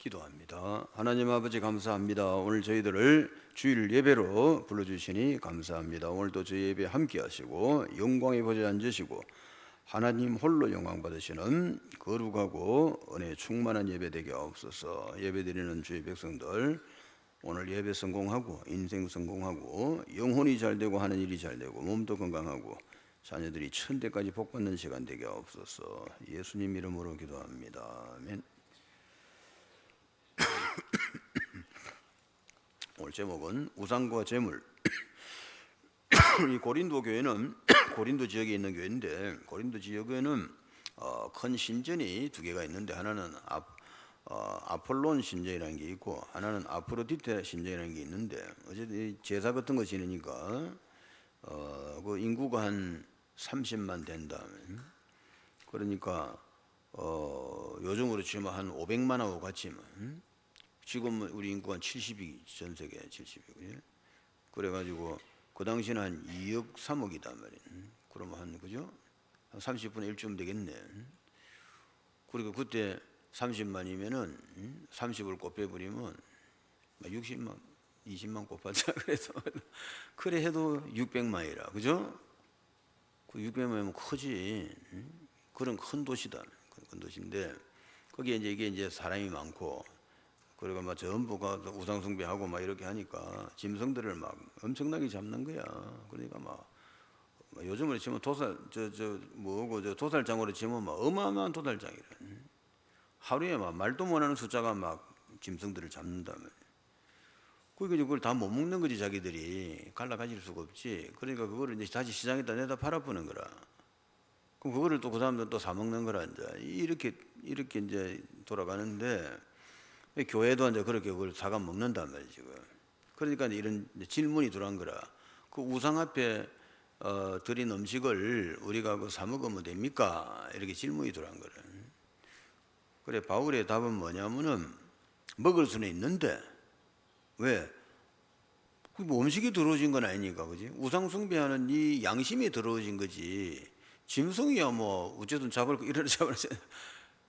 기도합니다. 하나님 아버지 감사합니다. 오늘 저희들을 주일 예배로 불러주시니 감사합니다. 오늘도 저희 예배 함께 하시고 영광의 보좌에 앉으시고 하나님 홀로 영광 받으시는 거룩하고 은혜 충만한 예배 되게 하옵소서. 예배 드리는 주의 백성들 오늘 예배 성공하고 인생 성공하고 영혼이 잘되고 하는 일이 잘되고 몸도 건강하고 자녀들이 천대까지 복받는 시간 되게 하옵소서. 예수님 이름으로 기도합니다. 아멘. 오늘 제목은 우상과 재물. 이 고린도 교회는 고린도 지역에 있는 교회인데 고린도 지역에는 큰 신전이 두 개가 있는데 하나는 아폴론 신전이라는 게 있고 하나는 아프로디테 신전이라는 게 있는데 어쨌든 제사 같은 거 지내니까 그 인구가 한 30만 된다. 그러니까 요즘으로 치면 한 500만하고 같이 지금 우리 인구가 한 70이 전 세계 70이고요. 그래가지고 그 당시는 한 2억 3억이단 말이에요. 그러면 한 그죠? 한 30분의 1쯤 되겠네. 그리고 그때 30만이면은 30을 곱해버리면 60만, 20만 곱하자 그래서 그래 해도 600만이라 그죠? 그 600만이면 크지. 그런 큰 도시다. 큰 도시인데 거기에 이제 이게 사람이 많고. 그리고 막 전부가 우상 숭배하고 막 이렇게 하니까 짐승들을 막 엄청나게 잡는 거야. 그러니까 막 요즘으로 치면 저 도살장으로 치면 막 어마어마한 도살장이래. 하루에 막 말도 못하는 숫자가 막 짐승들을 잡는다 말이야. 그러니까 그걸 다 못 먹는 거지 자기들이 갈라 가질 수가 없지. 그러니까 그거를 이제 다시 시장에다 내다 팔아보는 거라. 그럼 그거를 또 그 사람들 또 사 먹는 거라 이제 이렇게 이제 돌아가는데. 교회도 이제 그렇게 그걸 사가 먹는단 말이지 지금. 그러니까 이런 질문이 들어온 거라. 그 우상 앞에 드린 음식을 우리가 사 먹으면 됩니까? 이렇게 질문이 들어온 거라. 그래 바울의 답은 뭐냐면은 먹을 수는 있는데 왜? 뭐 음식이 들어오진 건 아니니까 그지? 우상 숭배하는 이 양심이 들어오진 거지. 짐승이야 뭐 어쨌든 잡을 거 이래라 잡을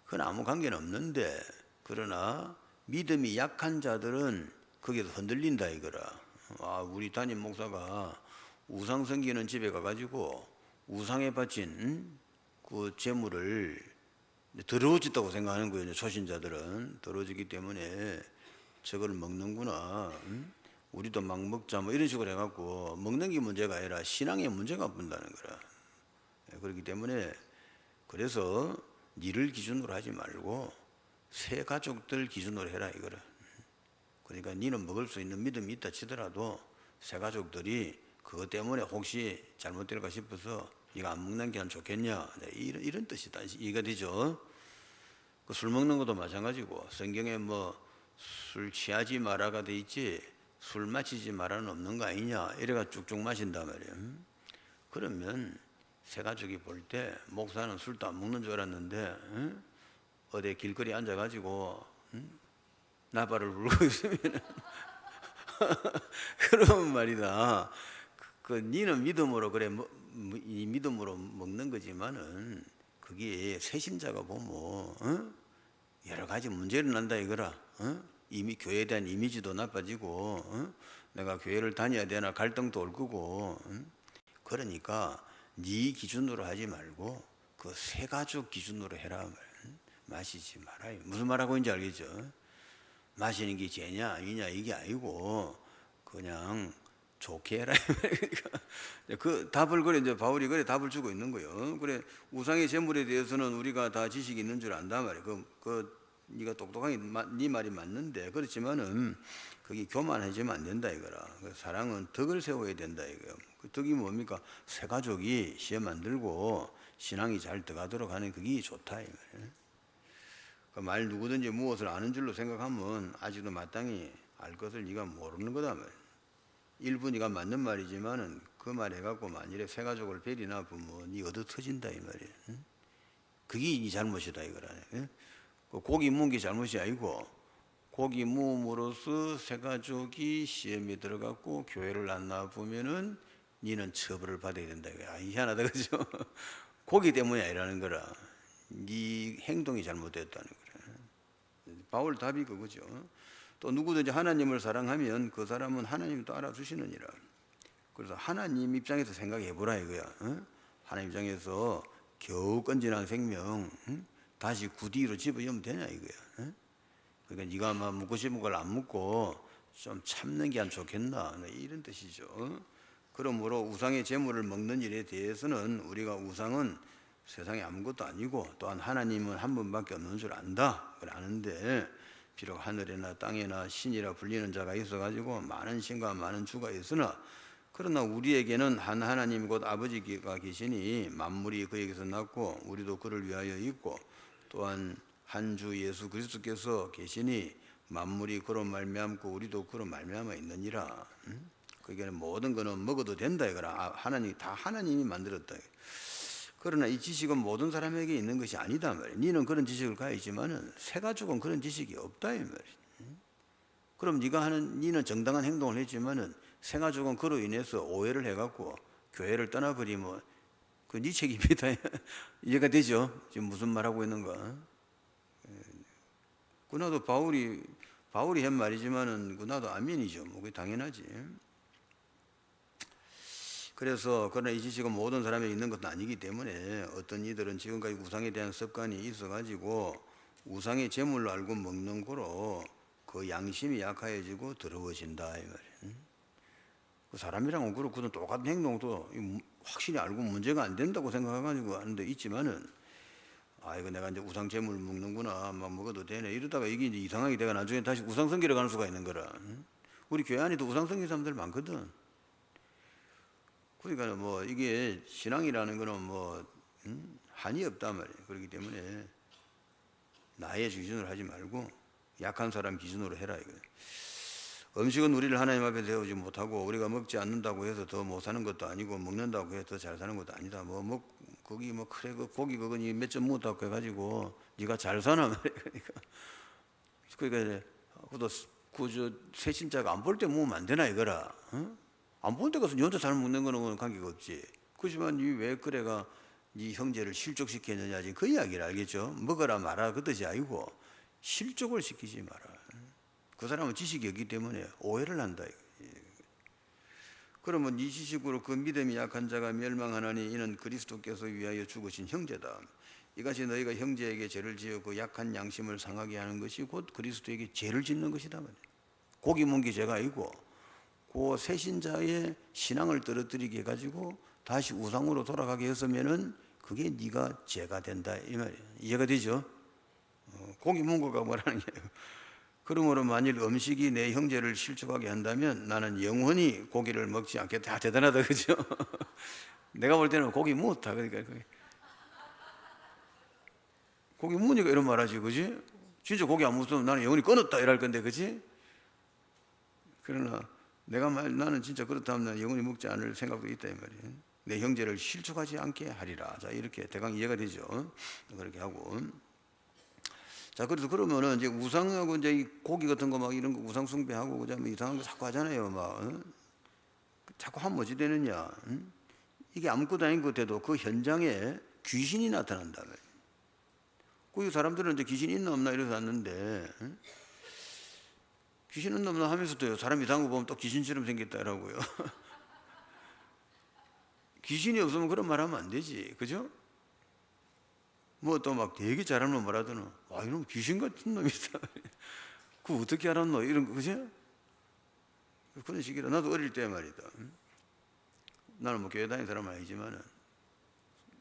그건 아무 관계는 없는데 그러나 믿음이 약한 자들은 거기서 흔들린다 이거라. 우리 담임 목사가 우상 섬기는 집에 가가지고 우상에 바친 그 재물을 더러워졌다고 생각하는 거예요. 초신자들은 더러워지기 때문에 저걸 먹는구나. 우리도 막 먹자 뭐 이런 식으로 해갖고 먹는 게 문제가 아니라 신앙의 문제가 본다는 거라. 그렇기 때문에 그래서 니를 기준으로 하지 말고 새 가족들 기준으로 해라 이거를. 그러니까 니는 먹을 수 있는 믿음이 있다 치더라도 새 가족들이 그것 때문에 혹시 잘못될까 싶어서 네가 안 먹는 게 안 좋겠냐 이런 뜻이다. 이해가 되죠? 그 술 먹는 것도 마찬가지고 성경에 뭐 술 취하지 마라가 돼 있지 술 마시지 마라는 없는 거 아니냐 이래가 쭉쭉 마신단 말이에요. 그러면 새 가족이 볼 때 목사는 술도 안 먹는 줄 알았는데 어디 길거리 앉아가지고 나발을 불고 있으면 그러면 말이다. 니는 믿음으로 그래 이 믿음으로 먹는 거지만은 그게 새신자가 보면 여러 가지 문제를 난다 이거라. 이미 교회에 대한 이미지도 나빠지고 내가 교회를 다녀야 되나 갈등도 올 거고. 그러니까 네 기준으로 하지 말고 그 새 가족 기준으로 해라. 마시지 말아요. 무슨 말하고 있는지 알겠죠? 마시는 게 죄냐 아니냐 이게 아니고 그냥 좋게 해라. 그 답을 그래 이제 바울이 그래 답을 주고 있는 거예요. 그래 우상의 재물에 대해서는 우리가 다 지식이 있는 줄 안다 말이야. 네가 똑똑하게 네 말이 맞는데 그렇지만은 그게 교만해지면 안 된다 이거라. 사랑은 덕을 세워야 된다 이거예요. 그 덕이 뭡니까? 새 가족이 시험 안 들고 신앙이 잘 들어가도록 하는 그게 좋다 이 말이에요. 말 누구든지 무엇을 아는 줄로 생각하면 아직도 마땅히 알 것을 네가 모르는 거다 말이야. 일부 네가 맞는 말이지만은 그 말 해갖고 만일에 새 가족을 베리나 보면 네 얻어 터진다 이 말이야. 그게 네 잘못이다 이거라. 고기 무은 게 잘못이 아니고 고기 무음으로써 새 가족이 시험에 들어갔고 교회를 안 나와보면은 니는 처벌을 받아야 된다. 희한하다 그죠? 고기 때문이 아니라는 거라. 네 행동이 잘못됐다는 거라. 바울 답이 그거죠. 또 누구든지 하나님을 사랑하면 그 사람은 하나님이 또 알아주시느니라. 그래서 하나님 입장에서 생각해 보라 이거야. 하나님 입장에서 겨우 건진한 생명 다시 구디로 집어넣으면 되냐 이거야. 그러니까 네가 막 묻고 싶은 걸 안 묻고 좀 참는 게 안 좋겠나 이런 뜻이죠. 그러므로 우상의 제물을 먹는 일에 대해서는 우리가 우상은 세상에 아무것도 아니고 또한 하나님은 한 분밖에 없는 줄 안다. 그래 아는데 비록 하늘에나 땅에나 신이라 불리는 자가 있어가지고 많은 신과 많은 주가 있으나 그러나 우리에게는 한 하나님 곧 아버지가 계시니 만물이 그에게서 났고 우리도 그를 위하여 있고 또한 한 주 예수 그리스도께서 계시니 만물이 그로 말미암고 우리도 그로 말미암아 있느니라. 그게 모든 거는 먹어도 된다 이거라. 하나님 다 하나님이 만들었다. 그러나 이 지식은 모든 사람에게 있는 것이 아니다 말이야. 니는 그런 지식을 가지지만은 새 가족은 그런 지식이 없다 이 말이야. 그럼 니는 정당한 행동을 했지만은 새 가족은 그로 인해서 오해를 해갖고 교회를 떠나버리면 그 네 책임이다. 이해가 되죠? 지금 무슨 말하고 있는가? 그나도 바울이 한 말이지만은 그나도 아멘이죠. 뭐 그게 당연하지. 그래서 그러나 이 지식은 모든 사람에게 있는 것도 아니기 때문에 어떤 이들은 지금까지 우상에 대한 습관이 있어가지고 우상의 제물로 알고 먹는 거로 그 양심이 약해지고 더러워진다 이 말이에요. 그 사람이랑은 그렇거든. 똑같은 행동도 확실히 알고 문제가 안 된다고 생각해가지고 하는데 있지만은 이거 내가 이제 우상 제물 먹는구나 막 먹어도 되네 이러다가 이게 이제 이상하게 내가 나중에 다시 우상 섬기러 가는 수가 있는 거라. 우리 교회 안에도 우상 섬기는 사람들 많거든. 그러니까 뭐 이게 신앙이라는 거는 뭐 한이 없단 말이에요. 그렇기 때문에 나의 기준으로 하지 말고 약한 사람 기준으로 해라 이거예요. 음식은 우리를 하나님 앞에 세우지 못하고 우리가 먹지 않는다고 해서 더 못 사는 것도 아니고 먹는다고 해서 더 잘 사는 것도 아니다. 거기 그래 그 고기 그거니 몇 점 못하고 해가지고 네가 잘 사나 말이야. 그러니까 그저 새신자가 안 볼 때 먹으면 안 되나 이거라. 안 볼 때 가서 니 혼자 잘 먹는 거는 관계가 없지. 그렇지만 니 왜 그래가 네 형제를 실족시켰느냐 지금 그 이야기를 알겠죠. 먹어라 마라 그 뜻이 아니고 실족을 시키지 마라. 그 사람은 지식이 없기 때문에 오해를 한다. 그러면 이 지식으로 그 믿음이 약한 자가 멸망하나니 이는 그리스도께서 위하여 죽으신 형제다. 이것이 너희가 형제에게 죄를 지어 그 약한 양심을 상하게 하는 것이 곧 그리스도에게 죄를 짓는 것이다. 고기 먹기 죄가 아니고 그 새신자의 신앙을 떨어뜨리게 해가지고 다시 우상으로 돌아가게 했으면은 그게 네가 죄가 된다 이 말이야. 이해가 되죠? 고기 먹은 거가 뭐라는 게 그러므로 만일 음식이 내 형제를 실족하게 한다면 나는 영원히 고기를 먹지 않겠다. 대단하다 그죠? 내가 볼 때는 고기 못하. 그러니까 고기 먹으니까 이런 말하지 그지? 진짜 고기 안 먹으면 나는 영원히 끊었다 이럴 건데 그지? 그러나 나는 진짜 그렇다면 나는 영원히 먹지 않을 생각도 있다 이 말이에요. 내 형제를 실족하지 않게 하리라. 자 이렇게 대강 이해가 되죠? 그렇게 하고. 자, 그래서 그러면은 이제 우상하고 이제 이 고기 같은 거 막 이런 거 우상 숭배하고 그다음에 이상한 거 자꾸 하잖아요, 막. 자꾸 하면 뭐지 되느냐? 이게 아무것도 아닌 것 같아도 그 현장에 귀신이 나타난다. 그 사람들은 이제 귀신 있나 없나 이래서 왔는데 귀신 있나 없나 하면서도요 사람 이상한 거 보면 또 귀신처럼 생겼다라고요. 귀신이 없으면 그런 말 하면 안 되지, 그죠? 뭐 또 막 되게 잘하는 놈 말하더니 이놈 귀신 같은 놈이다. 그거 어떻게 알았노? 이런 거 그죠? 그런 식이라. 나도 어릴 때 말이다. 나는 뭐 교회 다니는 사람은 아니지만은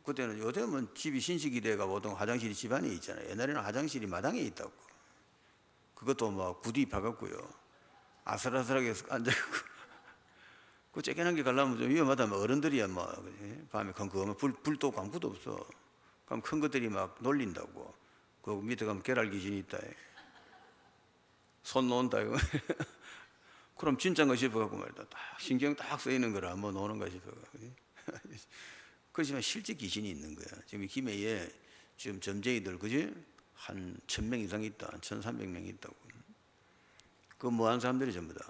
그때는 요즘은 집이 신식이 돼가 보통 화장실이 집 안에 있잖아요. 옛날에는 화장실이 마당에 있다고. 그것도 막 구디 파갖고요. 아슬아슬하게 앉아갖고 그 쬐끈한 게 가려면 좀 위험하다면 어른들이야 막 밤에 컴컴하면 불도 없고 아무것도 없어. 그럼 큰 것들이 막 놀린다고. 그 밑에 가면 계랄 귀신이 있다. 손 놓는다 이거. 그럼 진짜인가 싶어갖고 말이다. 딱 신경 딱 쓰이는 거라 뭐 노는가 싶어갖고. 그렇지만 실제 귀신이 있는 거야. 지금 김해에 지금 점쟁이들 그지? 한 1000명 이상 있다. 1300명 있다고. 그 뭐하는 사람들이 전부 다.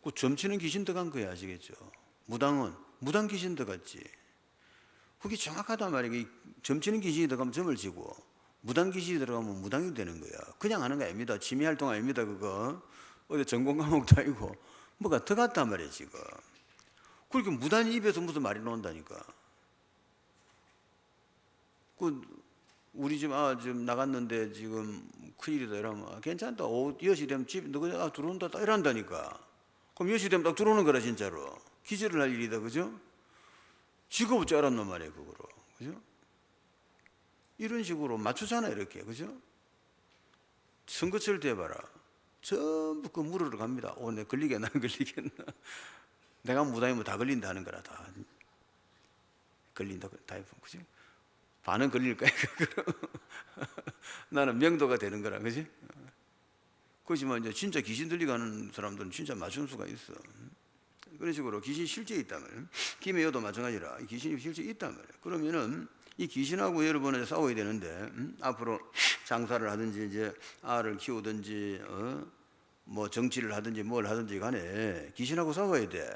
그 점치는 귀신 들어간 거야 아시겠죠? 무당 귀신 들어갔지. 그게 정확하단 말이야. 점치는 귀신이 들어가면 점을 지고 무당 귀신이 들어가면 무당이 되는 거야. 그냥 하는 거 아닙니다. 취미 활동 아닙니다. 그거 어디 전공 과목도 아니고 뭐가 더 같단 말이야 지금. 그렇게 무당 입에서 무슨 말이 나온다니까. 그 우리 집 지금 나갔는데 지금 큰일이다 이러면 괜찮다. 오후 10시 되면 집 누가 들어온다 딱 이런다니까. 그럼 10시 되면 딱 들어오는 거라 진짜로. 기절을 할 일이다 그죠? 직업을 쩔었단 말이에요 그거로. 그죠? 이런 식으로 맞추잖아 이렇게 그죠? 선거철 돼봐라. 전부 그 물으러 갑니다. 내 걸리겠나 안 걸리겠나. 내가 무당이면 다 걸린다 하는 거라 다. 걸린다 다 해보면 그죠? 반은 걸릴 거야. 나는 명도가 되는 거라, 그지? 그렇지만 이제 진짜 귀신 들리고 하는 사람들은 진짜 맞출 수가 있어. 그런 식으로 귀신이 실제 있다면, 김해여도 마찬가지라 귀신이 실제 있다면, 그러면은 이 귀신하고 여러분은 싸워야 되는데, 앞으로 장사를 하든지 이제 알을 키우든지, 뭐 정치를 하든지 뭘 하든지 간에 귀신하고 싸워야 돼.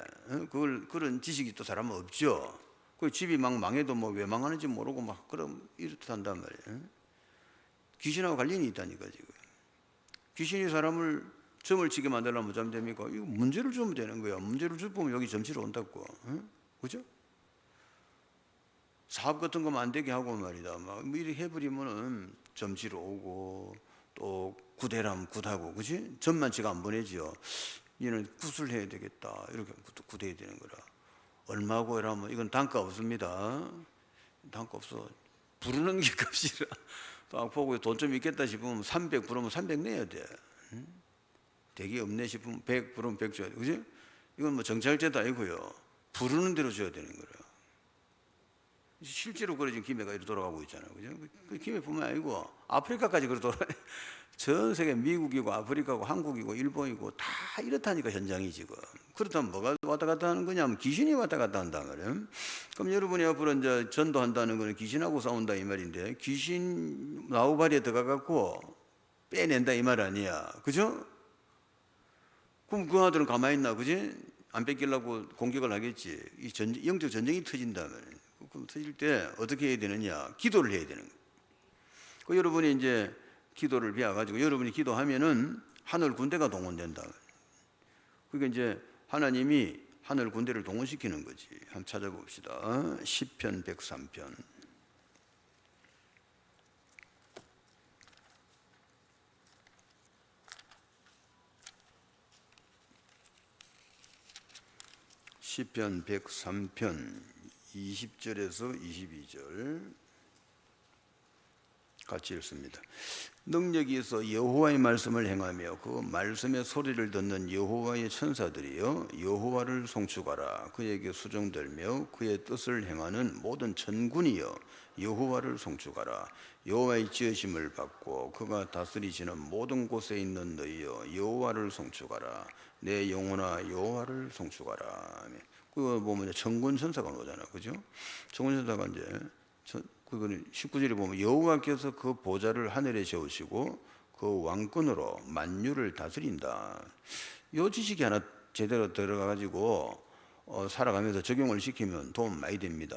그런 지식이 또 사람은 없죠. 그 집이 막 망해도 뭐 왜 망하는지 모르고 막 그럼 이렇듯 한단 말이에요. 귀신하고 관련이 있다니까 지금. 귀신이 사람을 점을 치게 만들려면 어쩌면 됩니까? 이거 문제를 주면 되는 거야. 문제를 주면 여기 점치러 온다고. 그죠? 사업 같은 거만 안 되게 하고 말이다. 막 이렇게 해버리면은 점치러 오고 또 구대라면 굿하고, 그지? 점만 치가 안 보내지요. 얘는 굿을 해야 되겠다. 이렇게 굿해야 되는 거라. 얼마고 이러면 이건 단가 없습니다. 단가 없어. 부르는 게 값이라. 딱 보고 돈 좀 있겠다 싶으면 300 부르면 300 내야 돼. 되게 없네 싶으면 100 부르면 100 줘야 돼. 그지? 이건 뭐 정찰제도 아니고요. 부르는 대로 줘야 되는 거예요. 실제로 그래 지금 김해가 이렇게 돌아가고 있잖아요. 그죠? 그 김해뿐만 아니고 아프리카까지 그렇게 돌아가요. 전 세계 미국이고 아프리카고 한국이고 일본이고 다 이렇다니까 현장이 지금. 그렇다면 뭐가 왔다 갔다 하는 거냐면 귀신이 왔다 갔다 한다 말이에요. 그럼 여러분이 앞으로 이제 전도한다는 거는 귀신하고 싸운다 이 말인데, 귀신 나우바리에 들어가갖고 빼낸다 이 말 아니야. 그죠? 그럼 그 아들은 가만히 있나, 그지? 안 뺏기려고 공격을 하겠지. 영적 전쟁이 터진다면. 그럼 터질 때 어떻게 해야 되느냐? 기도를 해야 되는 거예요. 그 여러분이 이제 기도를 배워가지고 여러분이 기도하면은 하늘 군대가 동원된다. 그러니까 이제 하나님이 하늘 군대를 동원시키는 거지. 한번 찾아봅시다. 시편 103편. 시편 103편 20절에서 22절 같이 읽습니다. 능력이 있어 여호와의 말씀을 행하며 그 말씀의 소리를 듣는 여호와의 천사들이여 여호와를 송축하라. 그에게 수종들며 그의 뜻을 행하는 모든 천군이여 여호와를 송축하라. 여호와의 지으심을 받고 그가 다스리시는 모든 곳에 있는 너희여 여호와를 송축하라. 내 영혼아 여호와를 송축하라. 그거 보면 천군 천사가 오잖아, 그죠? 천군 천사가 이제 그거는 19절에 보면 여호와께서 그 보좌를 하늘에 세우시고 그 왕권으로 만유를 다스린다. 이 지식이 하나 제대로 들어가가지고 살아가면서 적용을 시키면 도움 많이 됩니다.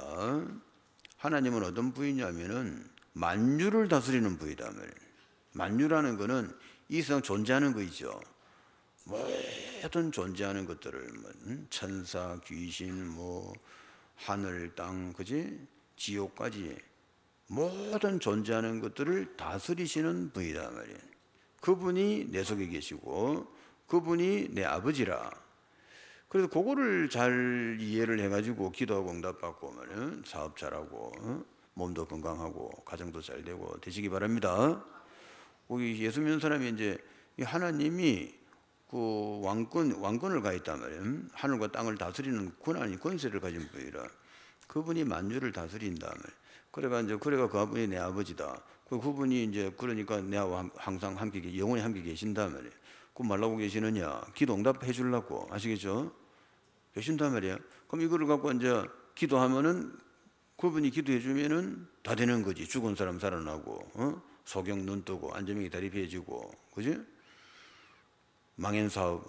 하나님은 어떤 부이냐면은 만유를 다스리는 부이다. 만유라는 거는 이 세상 존재하는 거이죠. 모든 존재하는 것들을 천사, 귀신, 뭐 하늘, 땅, 그지? 지옥까지 모든 존재하는 것들을 다스리시는 분이다 말이에요. 그분이 내 속에 계시고 그분이 내 아버지라. 그래서 그거를 잘 이해를 해가지고 기도하고 응답받고 말이에요. 사업 잘하고 몸도 건강하고 가정도 잘 되고 되시기 바랍니다. 거기 예수 믿는 사람이 이제 하나님이 그 왕권을 가 있단 말이에요. 하늘과 땅을 다스리는 권한이 권세를 가진 분이라 그분이 만유를 다스린다 말이에요. 그래가 그분이 내 아버지다. 그분이 이제 그러니까 내와 항상 함께 영원히 함께 계신다 말이에요. 그 말라고 계시느냐? 기도 응답해 주려고 아시겠죠? 계신다 말이에요. 그럼 이거를 갖고 이제 기도하면은 그분이 기도해 주면은 다 되는 거지. 죽은 사람 살아나고, 소경 눈 뜨고, 안전명이 다리 펴지고, 그지? 망한 사업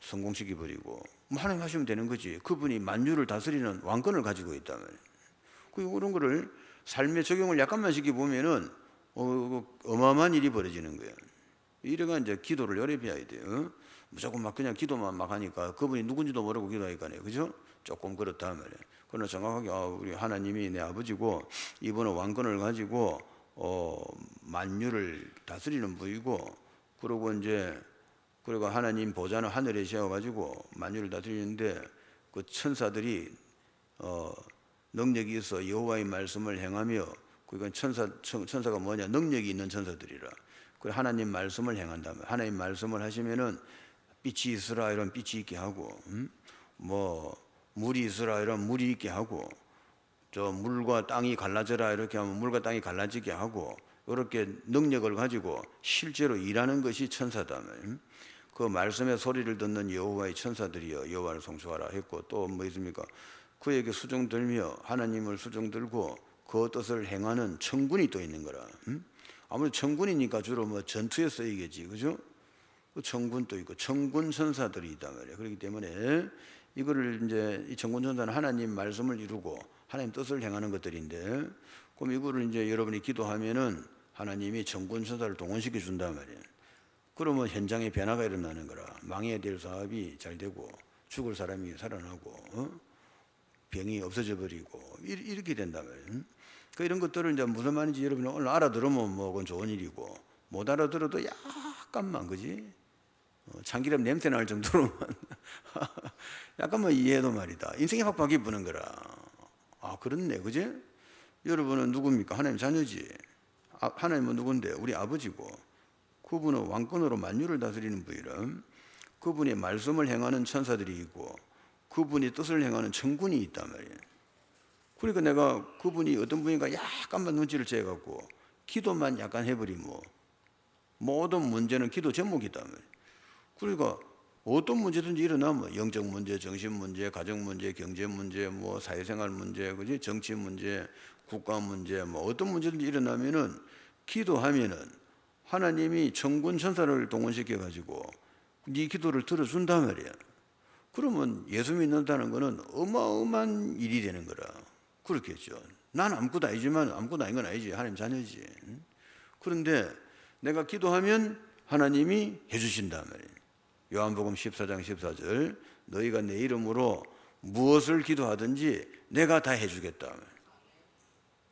성공시켜 버리고, 뭐 하나님 하시면 되는 거지. 그분이 만유를 다스리는 왕권을 가지고 있다 말이에요. 그런 거를 삶의 적용을 약간만 시켜 보면은 어마어마한 일이 벌어지는 거예요. 이래가 이제 기도를 열에 비워야 돼요. 무조건 막 그냥 기도만 막 하니까 그분이 누군지도 모르고 기도하니까요. 그죠? 조금 그렇다 말이에요. 그러나 정확하게 우리 하나님이 내 아버지고 이분은 왕권을 가지고 만유를 다스리는 분이고, 그리고 이제 그리고 하나님 보좌는 하늘에 세워가지고 만유를 다스리는데 그 천사들이 능력이 있어 여호와의 말씀을 행하며, 그러니까 천사가 뭐냐, 능력이 있는 천사들이라. 그 하나님 말씀을 행한다면, 하나님 말씀을 하시면은 빛이 있으라 이런 빛이 있게 하고, 뭐 물이 있으라 이런 물이 있게 하고, 저 물과 땅이 갈라져라 이렇게 하면 물과 땅이 갈라지게 하고, 이렇게 능력을 가지고 실제로 일하는 것이 천사다면, 그 말씀의 소리를 듣는 여호와의 천사들이여 여호와를 송축하라 했고, 또 뭐 있습니까? 그에게 수종 들며 하나님을 수종 들고 그 뜻을 행하는 천군이 또 있는 거라. 아무래도 천군이니까 주로 뭐 전투에 쓰이겠지, 그죠? 그 천군도 있고 천군 천사들이 있단 말이에요. 그렇기 때문에 이거를 이제 이 천군 천사는 하나님 말씀을 이루고 하나님 뜻을 행하는 것들인데, 그럼 이거를 이제 여러분이 기도하면은 하나님이 천군 천사를 동원시켜 준단 말이에요. 그러면 현장에 변화가 일어나는 거라. 망해야 될 사업이 잘 되고, 죽을 사람이 살아나고, 병이 없어져 버리고, 이렇게 된단 말이에요. 그 이런 것들을 이제 무슨 말인지 여러분이 오늘 알아들으면 뭐 그건 좋은 일이고, 못 알아들어도 약간만, 그지? 참기름 냄새 날 정도로만 약간만 이해해도 말이다. 인생이 확 바뀌어보는 거라. 아, 그렇네, 그지? 여러분은 누굽니까? 하나님 자녀지. 하나님은 누군데? 우리 아버지고, 그분은 왕권으로 만유를 다스리는 분이라. 그분이 말씀을 행하는 천사들이 있고, 그분이 뜻을 행하는 천군이 있단 말이에요. 그러니까 내가 그분이 어떤 분인가 약간만 눈치를 채갖고 기도만 약간 해버리면 모든 문제는 기도 제목이단 말이에요. 그러니까 어떤 문제든지 일어나면 영적 문제, 정신 문제, 가정 문제, 경제 문제, 뭐 사회생활 문제, 그지? 정치 문제, 국가 문제, 뭐 어떤 문제든지 일어나면은 기도하면은 하나님이 천군 천사를 동원시켜 가지고 네 기도를 들어준단 말이야. 그러면 예수 믿는다는 것은 어마어마한 일이 되는 거라. 그렇겠죠. 난 아무것도 아니지만, 아무것도 아닌 건 아니지. 하나님 자녀지. 그런데 내가 기도하면 하나님이 해주신단 말이에요. 요한복음 14장 14절, 너희가 내 이름으로 무엇을 기도하든지 내가 다 해주겠다.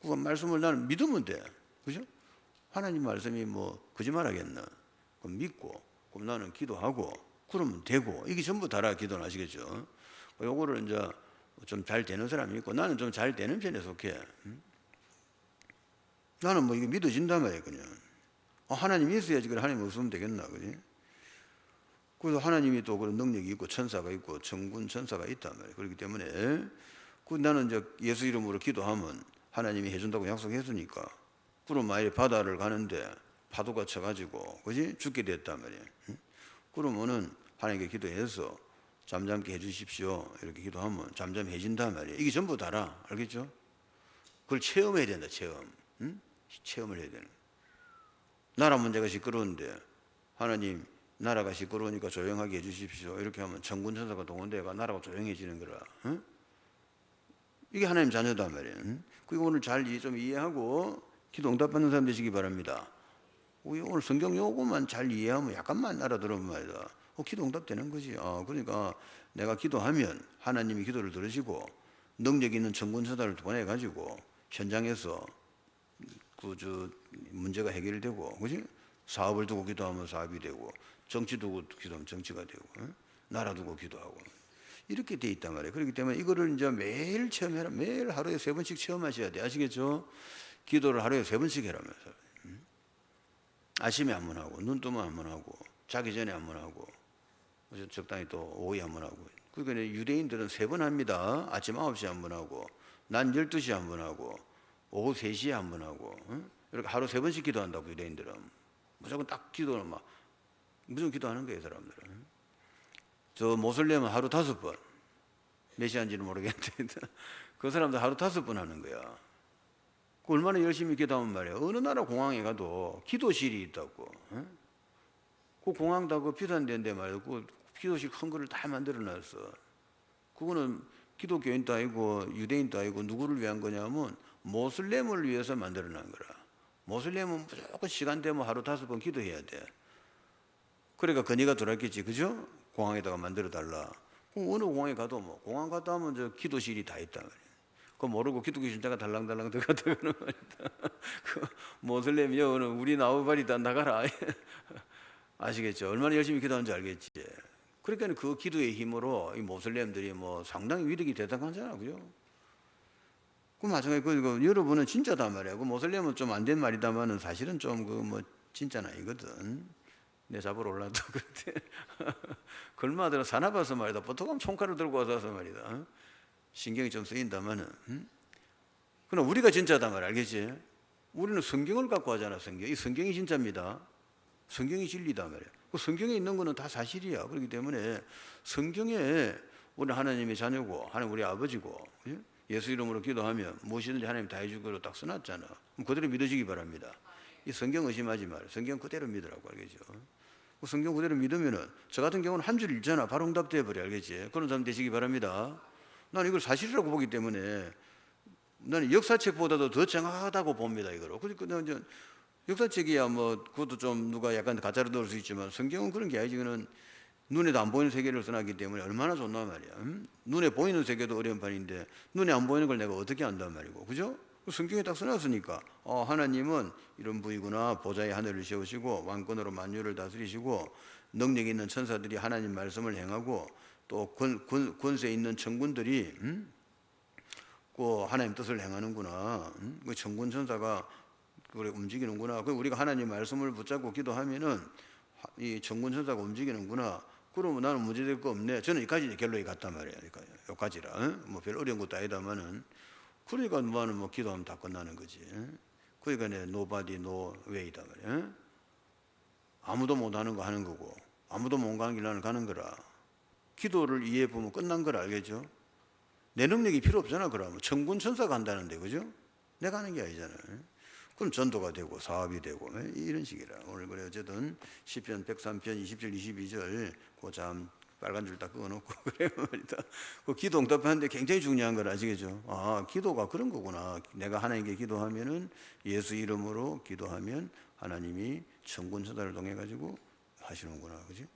그 말씀을 나는 믿으면 돼. 그죠? 하나님 말씀이 뭐 거짓말 하겠나? 그럼 믿고, 그럼 나는 기도하고, 그러면 되고, 이게 전부 다라 기도는 아시겠죠? 요거를 이제 좀 잘 되는 사람이 있고, 나는 좀 잘 되는 편에 속해. 나는 뭐 이게 믿어진단 말이에요, 그냥. 하나님이 있어야지, 그래. 하나님 없으면 되겠나, 그지? 그래서 하나님이 또 그런 능력이 있고, 천사가 있고, 천군 천사가 있단 말이에요. 그렇기 때문에, 나는 이제 예수 이름으로 기도하면 하나님이 해준다고 약속했으니까, 그럼 만약에 바다를 가는데 파도가 쳐가지고, 그지? 죽게 됐단 말이에요. 그러면은 하나님께 기도해서 잠잠케 해주십시오. 이렇게 기도하면 잠잠해진단 말이에요. 이게 전부 다라. 알겠죠? 그걸 체험해야 된다, 체험. 응? 체험을 해야 되는. 나라 문제가 시끄러운데 하나님, 나라가 시끄러우니까 조용하게 해주십시오. 이렇게 하면 천군천사가 동원돼가 나라가 조용해지는 거라. 응? 이게 하나님 자녀단 말이에요. 응? 그리고 오늘 잘 좀 이해하고 기도 응답받는 사람 되시기 바랍니다. 오늘 성경 요거만 잘 이해하면, 약간만 알아들으면 말이다, 기도 응답되는 거지. 그러니까 내가 기도하면 하나님이 기도를 들으시고 능력 있는 천군천사를 보내가지고 현장에서 문제가 해결되고, 그지? 사업을 두고 기도하면 사업이 되고, 정치 두고 기도하면 정치가 되고, 나라 두고 기도하고, 이렇게 돼 있단 말이에요. 그렇기 때문에 이거를 이제 매일 체험해라. 매일 하루에 3번씩 체험하셔야 돼. 아시겠죠? 기도를 하루에 3번씩 해라면서. 아침에 한 번 하고, 눈 뜨면 한 번 하고, 자기 전에 한 번 하고, 적당히 또 오후에 한 번 하고. 그러니까 유대인들은 3번 합니다. 아침 9시에 한 번 하고, 낮 12시에 한 번 하고, 오후 3시에 한 번 하고, 이렇게 하루 3번씩 기도한다고, 유대인들은. 무조건 딱 기도는 무조건 기도하는 거예요, 사람들은. 저 모슬렘은 하루 5번. 몇 시간지는 모르겠는데, 그 사람들 하루 5번 하는 거야. 얼마나 열심히 기도하면 말이야. 어느 나라 공항에 가도 기도실이 있다고. 그 공항 다 그 비싼 데인데 말이야. 그 기도실 큰 거를 다 만들어 놨어. 그거는 기독교인도 아니고 유대인도 아니고 누구를 위한 거냐면 모슬렘을 위해서 만들어 놓은 거라. 모슬렘은 무조건 시간 되면 하루 5번 기도해야 돼. 그러니까 건의가 들어왔겠지, 그죠? 공항에다가 만들어 달라. 그럼 어느 공항에 가도 뭐 공항 갔다 하면 저 기도실이 다 있단 말이야. 그거 모르고 기독교 신자가 달랑달랑 들어가는 말이다. 그 모슬렘 여는 우리 나우발이다 나가라. 아시겠죠? 얼마나 열심히 기도하는지 알겠지. 그러니까 그 기도의 힘으로 이 모슬렘들이 뭐 상당히 위력이 대단하잖아, 그죠? 그 마찬가지 여러분은 진짜단 말이야. 그 모슬렘은 좀 안 된 말이다만은 사실은 좀 그 뭐 진짜는 아니거든. 내 잡으러 올라도 그때 걸마들은 사나봐서 말이다. 보통 총칼을 들고 와서 말이다. 신경이 좀 쓰인다마는. 그러나 우리가 진짜단 말이야, 알겠지? 우리는 성경을 갖고 하잖아, 성경. 이 성경이 진짜입니다. 성경이 진리다 말이야. 그 성경에 있는 거는 다 사실이야. 그렇기 때문에 성경에 우리 하나님의 자녀고 하나님 우리 아버지고 예수 이름으로 기도하면 무엇이든지 하나님 다 해줄 거로 딱 써놨잖아. 그럼 그대로 믿으시기 바랍니다. 이 성경 의심하지 말아요. 성경 그대로 믿으라고, 알겠죠? 그 성경 그대로 믿으면은 저 같은 경우는 한 줄 읽잖아. 바로 응답돼 버려, 알겠지? 그런 사람 되시기 바랍니다. 나는 이걸 사실이라고 보기 때문에 나는 역사책보다도 더 정확하다고 봅니다, 이거로. 그러니까 이제 역사책이야 뭐 그것도 좀 누가 약간 가짜로 넣을 수 있지만 성경은 그런 게 아니지. 이거는 눈에도 안 보이는 세계를 써놨기 때문에 얼마나 좋나 말이야. 눈에 보이는 세계도 어려운 판인데 눈에 안 보이는 걸 내가 어떻게 안단 말이고, 그죠? 성경에 딱 써놨으니까 하나님은 이런 분이구나. 보좌의 하늘을 세우시고 왕권으로 만유를 다스리시고 능력 있는 천사들이 하나님 말씀을 행하고 또 권세 있는 천군들이 그 하나님 뜻을 행하는구나. 그 천군 천사가 그래 움직이는구나. 그 우리가 하나님 말씀을 붙잡고 기도하면은 이 천군 천사가 움직이는구나. 그러면 나는 문제될 거 없네. 저는 여기까지 결론이 갔단 말이야. 여기까지라. 뭐 별 어려운 것도 아니다마는. 그러니까 나는 뭐 기도하면 다 끝나는 거지. 그러니까 내 nobody, no way다 말이야. 아무도 못 하는 거 하는 거고, 아무도 못 가는 길 나는 가는 거라. 기도를 이해해 보면 끝난 걸 알겠죠? 내 능력이 필요 없잖아. 그러면 천군 천사가 한다는데, 그죠? 내가 하는 게 아니잖아. 그럼 전도가 되고 사업이 되고 이런 식이라. 오늘 그래 어쨌든 시편 103편 20절 22절 그참 빨간 줄 딱 그어놓고 그래 말이다. 그 기도 응답하는데 굉장히 중요한 걸 아시겠죠? 아, 기도가 그런 거구나. 내가 하나님께 기도하면은 예수 이름으로 기도하면 하나님이 천군 천사를 통해 가지고 하시는구나, 그지?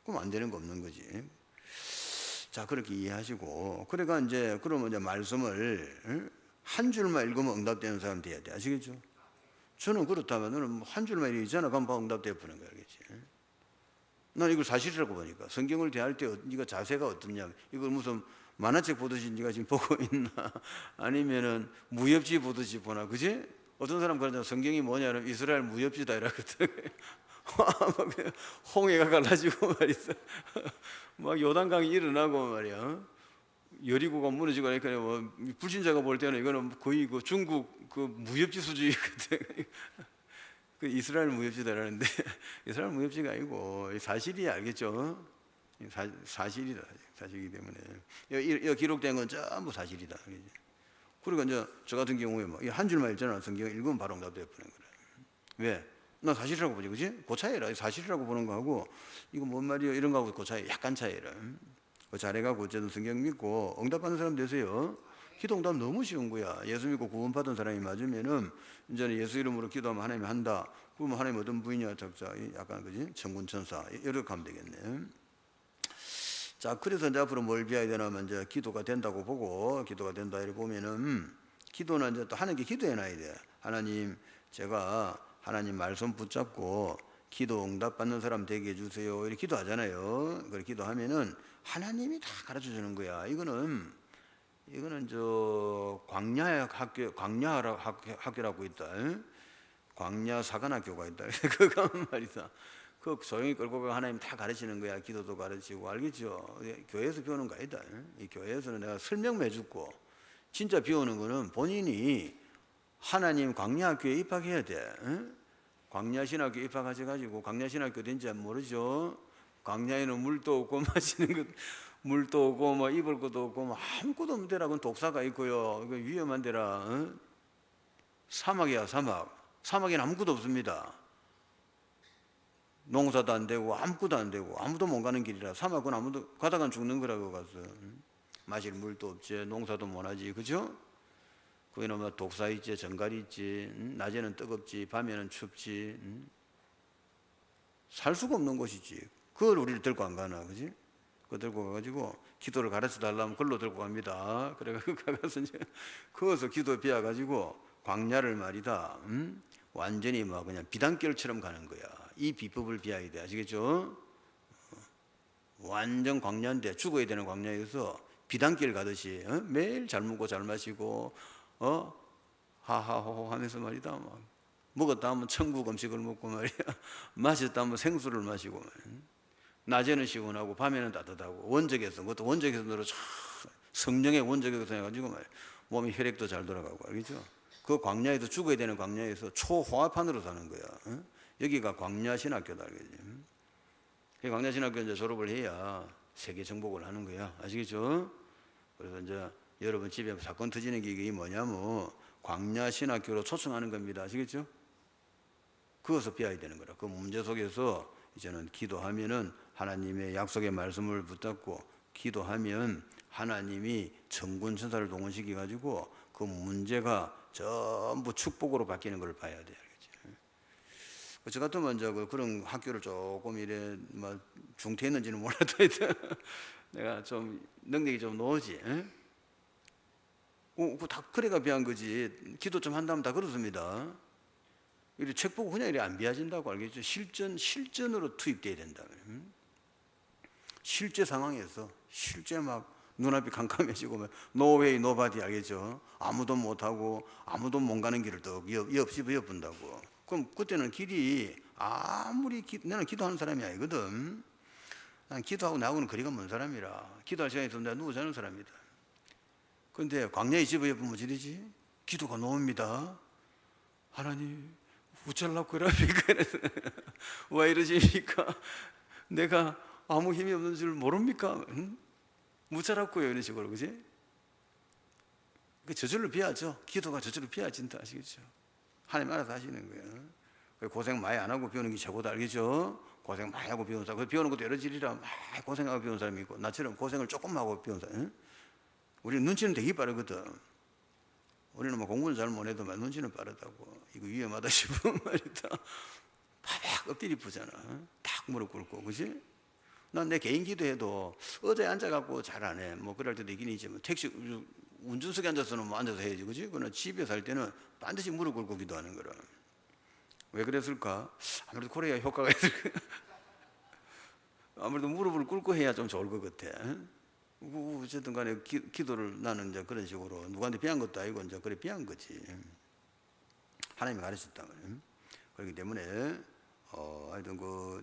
그럼 안 되는 거 없는 거지. 자, 그렇게 이해하시고, 그러니까 이제 그러면 이제 말씀을 한 줄만 읽으면 응답되는 사람 돼야 돼. 아시겠죠? 저는 그렇다면 너는 한 줄만 읽잖아. 그럼 응답돼 보는 거야, 알겠지? 난 이걸 사실이라고 보니까 성경을 대할 때 네가 자세가 어떻냐? 이걸 무슨 만화책 보듯이 네가 지금 보고 있나? 아니면은 무협지 보듯이 보나? 그지? 어떤 사람 그러잖아. 성경이 뭐냐면 이스라엘 무협지다 이러거든. 홍해가 갈라지고 말이야. 막 요단강이 일어나고 말이야. 여리고가 무너지고 하니까 뭐 불신자가 볼 때는 이거는 거의 그 중국 그 무협지 수준이거든. 그 이스라엘 무협지다라는데 이스라엘 무협지가 아니고 사실이 알겠죠? 사실이다. 사실이기 때문에 이 기록된 건 전부 사실이다. 그러니까 이제 저 같은 경우에 뭐 한 줄만 읽잖아. 성경 읽으면 바로 응답돼 버리는 거라. 왜? 나 사실이라고 보지, 그지? 그 차이라. 사실이라고 보는 거하고 이거 뭔 말이야 이런 거하고 그 차이 약간 차이라. 잘해가고 어쨌든 성경 믿고 응답받는 사람 되세요. 기도 응답 너무 쉬운 거야. 예수 믿고 구원받은 사람이 맞으면은 이제는 예수 이름으로 기도하면 하나님이 한다. 그러면 하나님 어떤 부인이야 적자 약간 그지? 천군 천사 이렇게 하면 되겠네. 자, 그래서 이제 앞으로 뭘 비워야 되냐면 이제 기도가 된다고 보고 기도가 된다 이렇게 보면은 기도는 이제 또 하나님께 기도해놔야 돼. 하나님 제가 하나님 말씀 붙잡고 기도 응답 받는 사람 되게 해주세요. 이렇게 기도하잖아요. 그렇게 기도하면은 하나님이 다 가르쳐 주는 거야. 이거는 저 광야 학교라고 있다. 광야 사관학교가 있다. 그거 말이다. 그 조용히 끌고 가 하나님 다 가르치는 거야. 기도도 가르치고 알겠죠? 교회에서 배우는 거 아니다. 이 교회에서는 내가 설명만 해주고 진짜 배우는 거는 본인이 하나님 광야학교에 입학해야 돼. 광야신학교 입학하셔가지고 광야신학교 된지 모르죠? 광야에는 물도 없고 마시는 것 물도 없고 뭐 입을 것도 없고 뭐 아무것도 없는 데라고는 독사가 있고요. 이거 위험한 데라. 사막이야 사막. 사막에는 아무것도 없습니다. 농사도 안 되고 아무것도 안 되고 아무도 못 가는 길이라. 사막은 아무도 가다간 죽는 거라고 가서 마실 물도 없지 농사도 못 하지, 그죠? 거기는 뭐 독사 있지, 정갈이 있지, 낮에는 뜨겁지, 밤에는 춥지, 살 수가 없는 곳이지. 그걸 우리를 들고 안 가나, 그지? 그거 들고 가가지고 기도를 가르쳐 달라면 그걸로 들고 갑니다. 그래가지고 가서 이제 거기서 기도 비워가지고 광야를 말이다. 완전히 뭐 그냥 비단결처럼 가는 거야. 이 비법을 비워야 돼. 아시겠죠? 완전 광야인데 죽어야 되는 광야에서 비단길 가듯이 매일 잘 먹고 잘 마시고 하하호호 하면서 말이다. 막 먹었다 하면 천국 음식을 먹고 말이야. 마셨다 하면 생수를 마시고 말이야. 낮에는 시원하고 밤에는 따뜻하고 원적에서 그것도 원적에서 들어 성령의 원적에서 해가지고 말이야. 몸이 혈액도 잘 돌아가고 알겠죠? 그 광야에서 죽어야 되는 광야에서 초호화판으로 사는 거야. 여기가 광야신학교다 알겠지? 광야신학교 이제 졸업을 해야 세계 정복을 하는 거야. 아시겠죠? 그래서 이제 여러분 집에 사건 터지는 게 이게 뭐냐면 광야신학교로 초청하는 겁니다. 아시겠죠? 그것을 비워야 되는 거라. 그 문제 속에서 이제는 기도하면은 하나님의 약속의 말씀을 붙잡고 기도하면 하나님이 천군 천사를 동원시켜 가지고 그 문제가 전부 축복으로 바뀌는 걸 봐야 돼요. 저 같으면 이제 그런 학교를 조금 이래 뭐 중퇴했는지는 몰라도 내가 좀 능력이 좀 높지. 다 그래가 비한 거지. 기도 좀 한다면 다 그렇습니다. 이렇게 책 보고 그냥 이래 안 비워진다고 알겠죠? 실전으로 투입돼야 된다. 실제 상황에서 실제 막 눈앞이 캄캄해지고 노웨이 노바디 알겠죠? 아무도 못하고 아무도 못 가는 길을 또 없이 비워본다고. 그럼 그때는 길이 아무리 나는 기도하는 사람이 아니거든. 난 기도하고 나하고는 거리가 먼 사람이라 기도할 시간이 있으면 내가 누워 자는 사람이다. 그런데 광야에 집어보면 저리지 기도가 나옵니다. 하나님 어쩌려고 그럽니까? 왜 이러십니까? 내가 아무 힘이 없는 줄 모릅니까? 무자라고요 이런 식으로 그지? 저절로 비워져. 기도가 저절로 비워진다 아시겠죠? 하나님 알아서 하시는 거예요. 고생 많이 안 하고 비우는 게 최고다 알겠죠? 고생 많이 하고 비우는 사람, 비우는 것도 여러 질이라 많이 고생하고 비우는 사람이 있고 나처럼 고생을 조금 하고 비우는 사람. 우리는 눈치는 되게 빠르거든. 우리는 뭐 공부는 잘 못해도 눈치는 빠르다고. 이거 위험하다 싶으면 말이다. 바박 엎드리 푸잖아. 딱 무릎 꿇고 그지? 난 내 개인 기도해도 어제 앉아갖고 잘 안 해. 뭐 그럴 때도 있긴 있지만 택시 운전석에 앉아서는 뭐 앉아서 해야지 그지? 그러나 집에 살 때는 반드시 무릎 꿇고 기도하는 거라. 왜 그랬을까? 아무래도 코리아 효과가 있을 거야. 아무래도 무릎을 꿇고 해야 좀 좋을 것 같아. 어쨌든 간에 기도를 나는 이제 그런 식으로 누구한테 비한 것도 아니고 이제 그래 비한 거지. 하나님이 가르쳤다 말이야. 그렇기 때문에 하여튼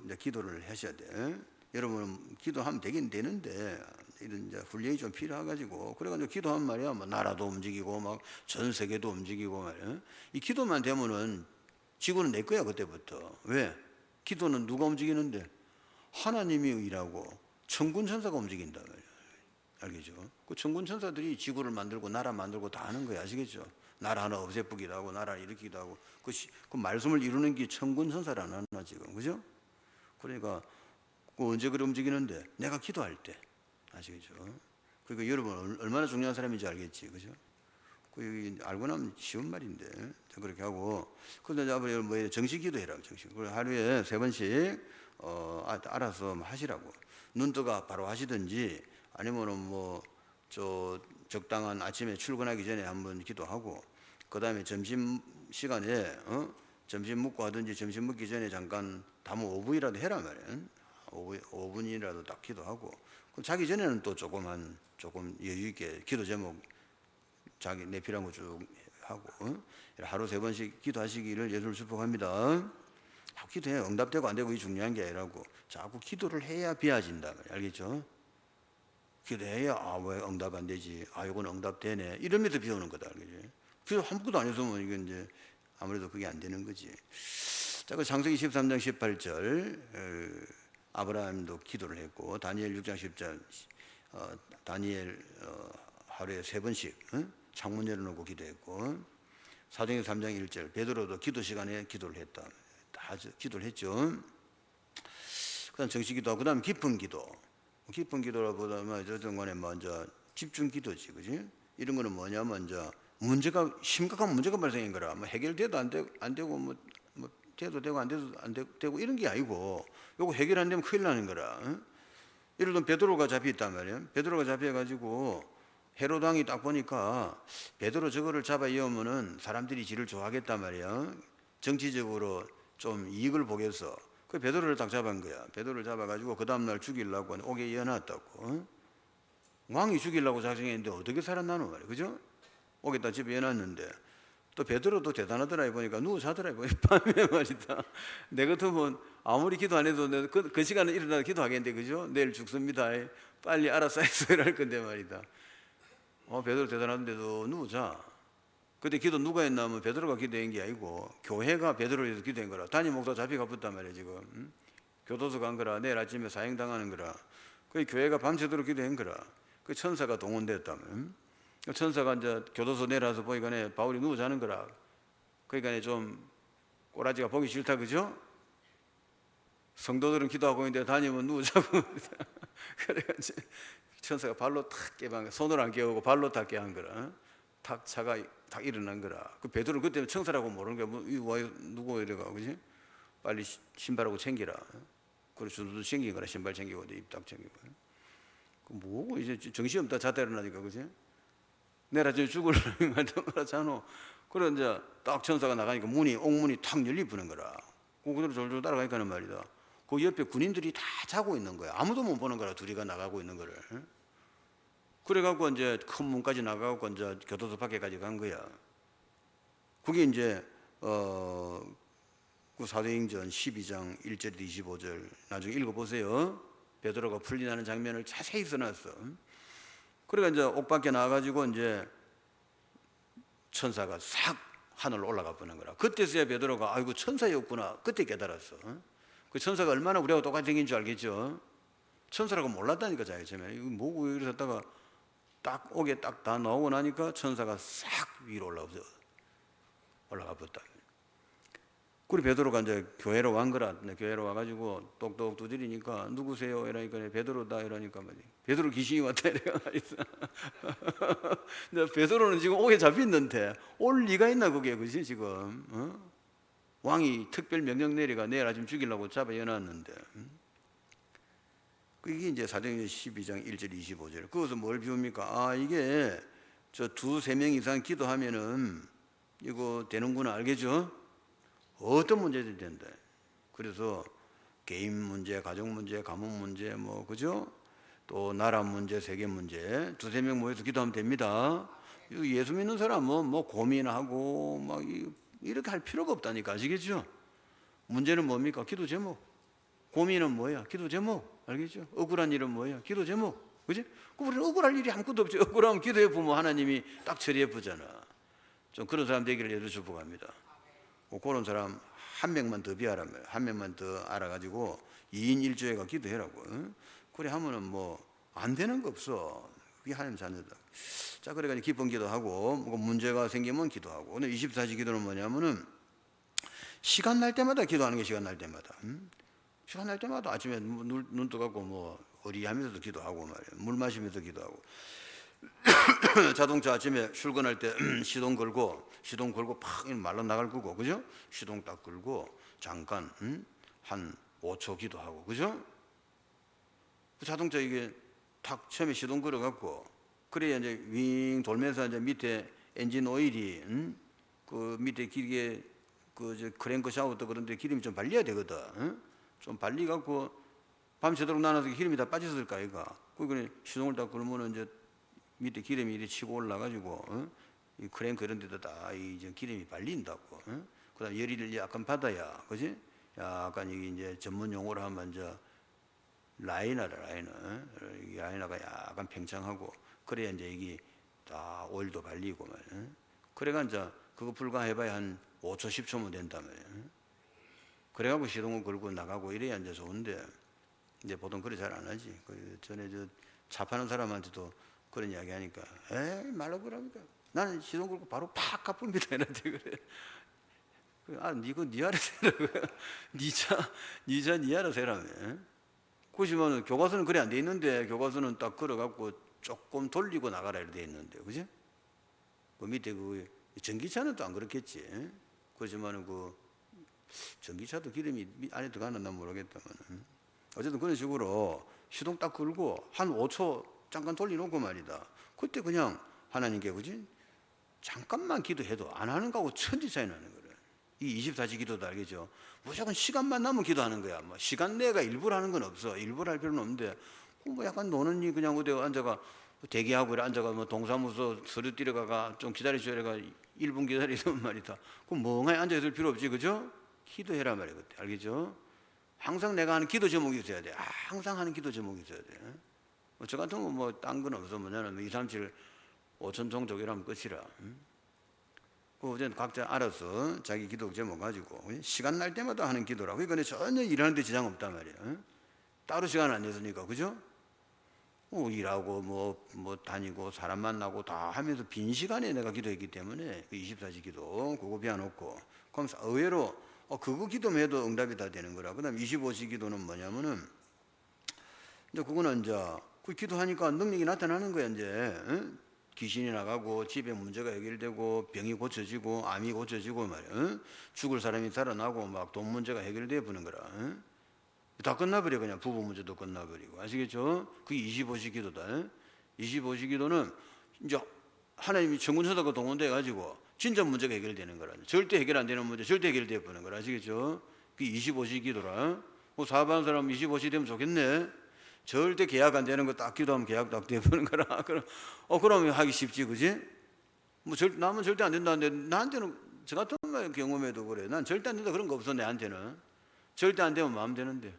이제 기도를 하셔야 돼. 여러분은 기도하면 되긴 되는데 이런 이제 훈련이 좀 필요해가지고 그래가지고 기도하면 말이야 뭐 나라도 움직이고 막 전 세계도 움직이고 말이야. 이 기도만 되면은 지구는 내 거야 그때부터. 왜? 기도는 누가 움직이는데 하나님이 일하고 천군 천사가 움직인다 말이야. 알겠죠? 그 천군 천사들이 지구를 만들고 나라 만들고 다 하는 거야. 아시겠죠? 나라 하나 없애기도 하고 나라 일으키기도 하고 그 말씀을 이루는 게 천군 천사라는 하나 지금 그죠? 그러니까 언제 그래 움직이는데 내가 기도할 때 아시겠죠? 그러니까 여러분 얼마나 중요한 사람인지 알겠지 그죠? 그 알고 나면 쉬운 말인데 그렇게 하고 그런데 앞으로 뭐 정식 기도해라 정식. 하루에 3번씩 알아서 하시라고. 눈 뜨가 바로 하시든지 아니면은 뭐 적당한 아침에 출근하기 전에 한번 기도하고 그 다음에 점심 시간에 점심 먹고 하든지 점심 먹기 전에 잠깐 다뭐 5분이라도 해라 말이야. 5분이라도 딱 기도하고 자기 전에는 또 조금 여유 있게 기도 제목 자기 내 필요한 거 쭉 하고 하루 3번씩 기도하시기를 예수를 축복합니다. 기도해 응답되고 안 되고 이 중요한 게 아니라고 자꾸 기도를 해야 비워진다 알겠죠? 기도해야 왜 응답 안 되지? 이건 응답되네. 이러면서 비우는 거다 알겠지? 그래서 아무것도 안 했으면 이건 이제 아무래도 그게 안 되는 거지. 자, 그 창세기 13장 18절 아브라함도 기도를 했고 다니엘 6장 10절 다니엘 하루에 3번씩 창문 열어놓고 기도했고 사도행전 3장 1절 베드로도 기도 시간에 기도를 했다. 다 기도를 했죠. 그다음 정식 기도하고 그다음 깊은 기도. 깊은 기도라 보다는 어쨌든 간에 먼저 집중 기도지, 그지? 이런 거는 뭐냐면 이제 문제가 심각한 문제가 발생한 거라. 뭐 해결돼도 안 되고 뭐 돼도 되고 안 돼도 안 되고 이런 게 아니고 요거 해결 안 되면 큰일 나는 거라. 예를 들면 베드로가 잡혀 있단 말이에요. 베드로가 잡혀 가지고 헤롯 왕이 딱 보니까 베드로 저거를 잡아 이으면은 사람들이 지를 좋아하겠단 말이에요. 정치적으로 좀 이익을 보겠어. 그 베드로를 딱 잡은 거야. 베드로를 잡아 가지고 그 다음 날 죽이려고 옥에 이어놨다고. 왕이 죽이려고 작정했는데 어떻게 살았나노 말이야. 그죠? 옥에다 집에 해놨는데 또 베드로도 대단하더라 보니까 누워 자더라 보니까 밤에 말이다. 내 같으면 아무리 기도 안 해도 그 시간에 일어나서 기도하겠는데 그죠? 내일 죽습니다. 빨리 알아서 해서 이럴 건데 말이다. 베드로 대단한데도 누워 자. 그때 기도 누가 했나 하면 베드로가 기도한 게 아니고 교회가 베드로에 대해서 기도한 거라. 담임 목사 잡혀가 붙단 말이야 지금. 교도소 간 거라. 내일 아침에 사형당하는 거라. 그 교회가 밤새도록 기도한 거라. 그 천사가 동원됐다면. 천사가 이제 교도소 내려와서 보니까 바울이 누워 자는 거라. 그러니까 좀 꼬라지가 보기 싫다 그죠? 성도들은 기도하고 있는데 담임은 누워 자고 그래가지고 천사가 발로 탁 깨방 손으로 안 깨우고 발로 탁 깨한 거라. 탁 차가 탁 일어난 거라. 그 베드로는 그때 천사라고 모르는 거야. 뭐 누구 이래가 그지? 빨리 신발하고 챙기라. 그래서 저도 챙긴 거라. 신발 챙기고 입 딱 챙기고. 그 뭐고 이제 정신 없다 자다 일어나니까 그지? 내가 저 죽을라는 거라 자노. 그래 이제 딱 천사가 나가니까 옥문이 탁 열리부는 거라. 그대로 졸졸 따라가니까는 말이다. 그 옆에 군인들이 다 자고 있는 거야. 아무도 못 보는 거라. 둘이가 나가고 있는 거를. 그래갖고 이제 큰 문까지 나가고 이제 교도소 밖에까지 간 거야. 그게 이제 그 사도행전 12장 1절 25절 나중에 읽어보세요. 베드로가 풀리나는 장면을 자세히 써놨어. 그러니까 이제 옥 밖에 나와가지고 이제 천사가 싹 하늘로 올라가 보는 거라. 그때서야 베드로가 아이고 천사였구나. 그때 깨달았어. 그 천사가 얼마나 우리하고 똑같이 생긴 줄 알겠죠? 천사라고 몰랐다니까 자기 처음에. 이거 뭐고 이러다가 딱 옥에 딱 다 나오고 나니까 천사가 싹 위로 올라가 봤다. 그리고 베드로가 이제 교회로 완 거라. 교회로 와가지고 똑똑 두드리니까 누구세요? 이러니까 베드로다 이러니까 말이야. 베드로 귀신이 왔다 이래가 말이야. 근데 베드로는 지금 옥에 잡혔는데 올 리가 있나 그게 그지 지금? 왕이 특별 명령 내리가 내일 아침 죽이려고 잡아 여놨는데. 이게 이제 사도행전 12장 1절 25절. 그것은 뭘 비웁니까? 이게 저 두세 명 이상 기도하면은 이거 되는구나 알겠죠? 어떤 문제든 된다. 그래서 개인 문제, 가정 문제, 가문 문제, 뭐 그죠? 또 나라 문제, 세계 문제 두세 명 모여서 기도하면 됩니다. 예수 믿는 사람은 뭐 고민하고 막 이렇게 할 필요가 없다니까 아시겠죠? 문제는 뭡니까? 기도 제목. 고민은 뭐야? 기도 제목. 알겠죠? 억울한 일은 뭐야? 기도 제목. 그지? 우리는 억울할 일이 아무것도 없지. 억울하면 기도해 보면 하나님이 딱 처리해 보잖아. 좀 그런 사람 되기를 예를 들어 갑니다. 그런 사람 한 명만 더 비하라며. 한 명만 더 알아가지고 2인 1조회가 기도해라고. 그래 하면은 뭐 안 되는 거 없어. 그게 하나님 자녀다. 자, 그래가지고 기쁜 기도하고 뭐 문제가 생기면 기도하고. 오늘 24시 기도는 뭐냐면은 시간 날 때마다 기도하는 게 시간 날 때마다. 시간 날 때마다 아침에 눈 떠갖고 뭐 어리하면서도 기도하고 말이야. 물 마시면서 기도하고. 자동차 아침에 출근할 때 시동 걸고 팍 말라 나갈 거고 그죠? 시동 딱 걸고 잠깐 한 5초 기도하고 그죠? 그 자동차 이게 탁 처음에 시동 걸어갖고 그래야 이제 윙 돌면서 이제 밑에 엔진 오일이 그 밑에 길게 그 크랭크 샤워도 그런데 기름이 좀 발려야 되거든. 좀 발리갖고 밤새도록 나눠서 기름이 다 빠졌을까 이가. 그러니까 시동을 딱 걸면은 이제 밑에 기름이 이렇게 치고 올라가지고 이 크랭크 이런 데도 다 이제 기름이 발린다고. 그다음 열이를 약간 받아야, 그지? 약간 이게 이제 전문 용어로 하면 이제 라이너가 약간 팽창하고 그래야 이제 이게 다 오일도 발리고 말이야. 그래가 이제 그거 불과해봐야 한 5초 10초면 된다며. 그래갖고 시동을 걸고 나가고 이래야 이제 좋은데 이제 보통 그래 잘 안 하지. 그 전에 차 파는 사람한테도 그런 이야기 하니까 에이 말로 그러니까 나는 시동 걸고 바로 팍 가쁩니다 이런데 그래. 이거 니 알아서 해라고요. 니 차 니 알아서 해라며. 그러시면 교과서는 그래 안 돼 있는데 교과서는 딱 걸어갖고 조금 돌리고 나가라 이렇게 돼 있는데 그지? 그 밑에 그 전기차는 또 안 그렇겠지. 그렇지만은 그 전기차도 기름이 안에 들어가는 난 모르겠다만 어쨌든 그런 식으로 시동 딱 걸고 한 5초 잠깐 돌려놓고 말이다. 그때 그냥 하나님께 그지 잠깐만 기도해도 안 하는 거하고 천지 차이 나는 거래. 이 24시 기도도 알겠죠. 무조건 시간만 나면 기도하는 거야. 뭐 시간 내가 일부러 하는 건 없어. 일부러 할 필요는 없는데 뭐 약간 노는니 그냥 어디 앉아가 대기하고 이래 앉아가 뭐 동사무소 서류 뛰어가가 좀 기다리셔야 가 1분 기다리던 말이다. 그럼 멍하니 앉아 있을 필요 없지, 그죠? 기도해라 말이야, 그때 알겠죠? 항상 내가 하는 기도 제목이 있어야 돼. 항상 하는 기도 제목이 있어야 돼. 저 같은 거 뭐 딴 건 없어. 뭐냐면 2, 3, 7, 5천 종족이라면 끝이라. 그 어제 각자 알아서 자기 기도 제목 가지고 시간 날 때마다 하는 기도라고. 그러니까 전혀 일하는데 지장 없단 말이야. 따로 시간 안 냈으니까, 그죠? 일하고 뭐 다니고 사람 만나고 다 하면서 빈 시간에 내가 기도했기 때문에 그 24시 기도 그거 비워놓고 그럼 의외로 그거 기도만 해도 응답이 다 되는 거라. 그다음 25시 기도는 뭐냐면은 이제 그거는 이제 그 기도하니까 능력이 나타나는 거야. 이제 귀신이 나가고 집에 문제가 해결되고 병이 고쳐지고 암이 고쳐지고 말이야. 죽을 사람이 살아나고 막 돈 문제가 해결돼 보는 거라. 다 끝나버려. 그냥 부부 문제도 끝나버리고. 아시겠죠? 그게 25시 기도다. 25시 기도는 이제 하나님이 천군천사가 동원돼 가지고 진짜 문제가 해결되는 거라. 절대 해결 안 되는 문제 절대 해결돼 보는 거라. 아시겠죠? 그게 25시 기도라. 사업하는 사람 25시 되면 좋겠네. 절대 계약 안 되는 거 딱 기도하면 계약 딱 돼보는 거라. 그러면 하기 쉽지, 그지? 남은 절대 안 된다는데 나한테는 저 같은 경험에도 그래. 난 절대 안 된다 그런 거 없어. 내한테는 절대 안 되면 마음 되는데.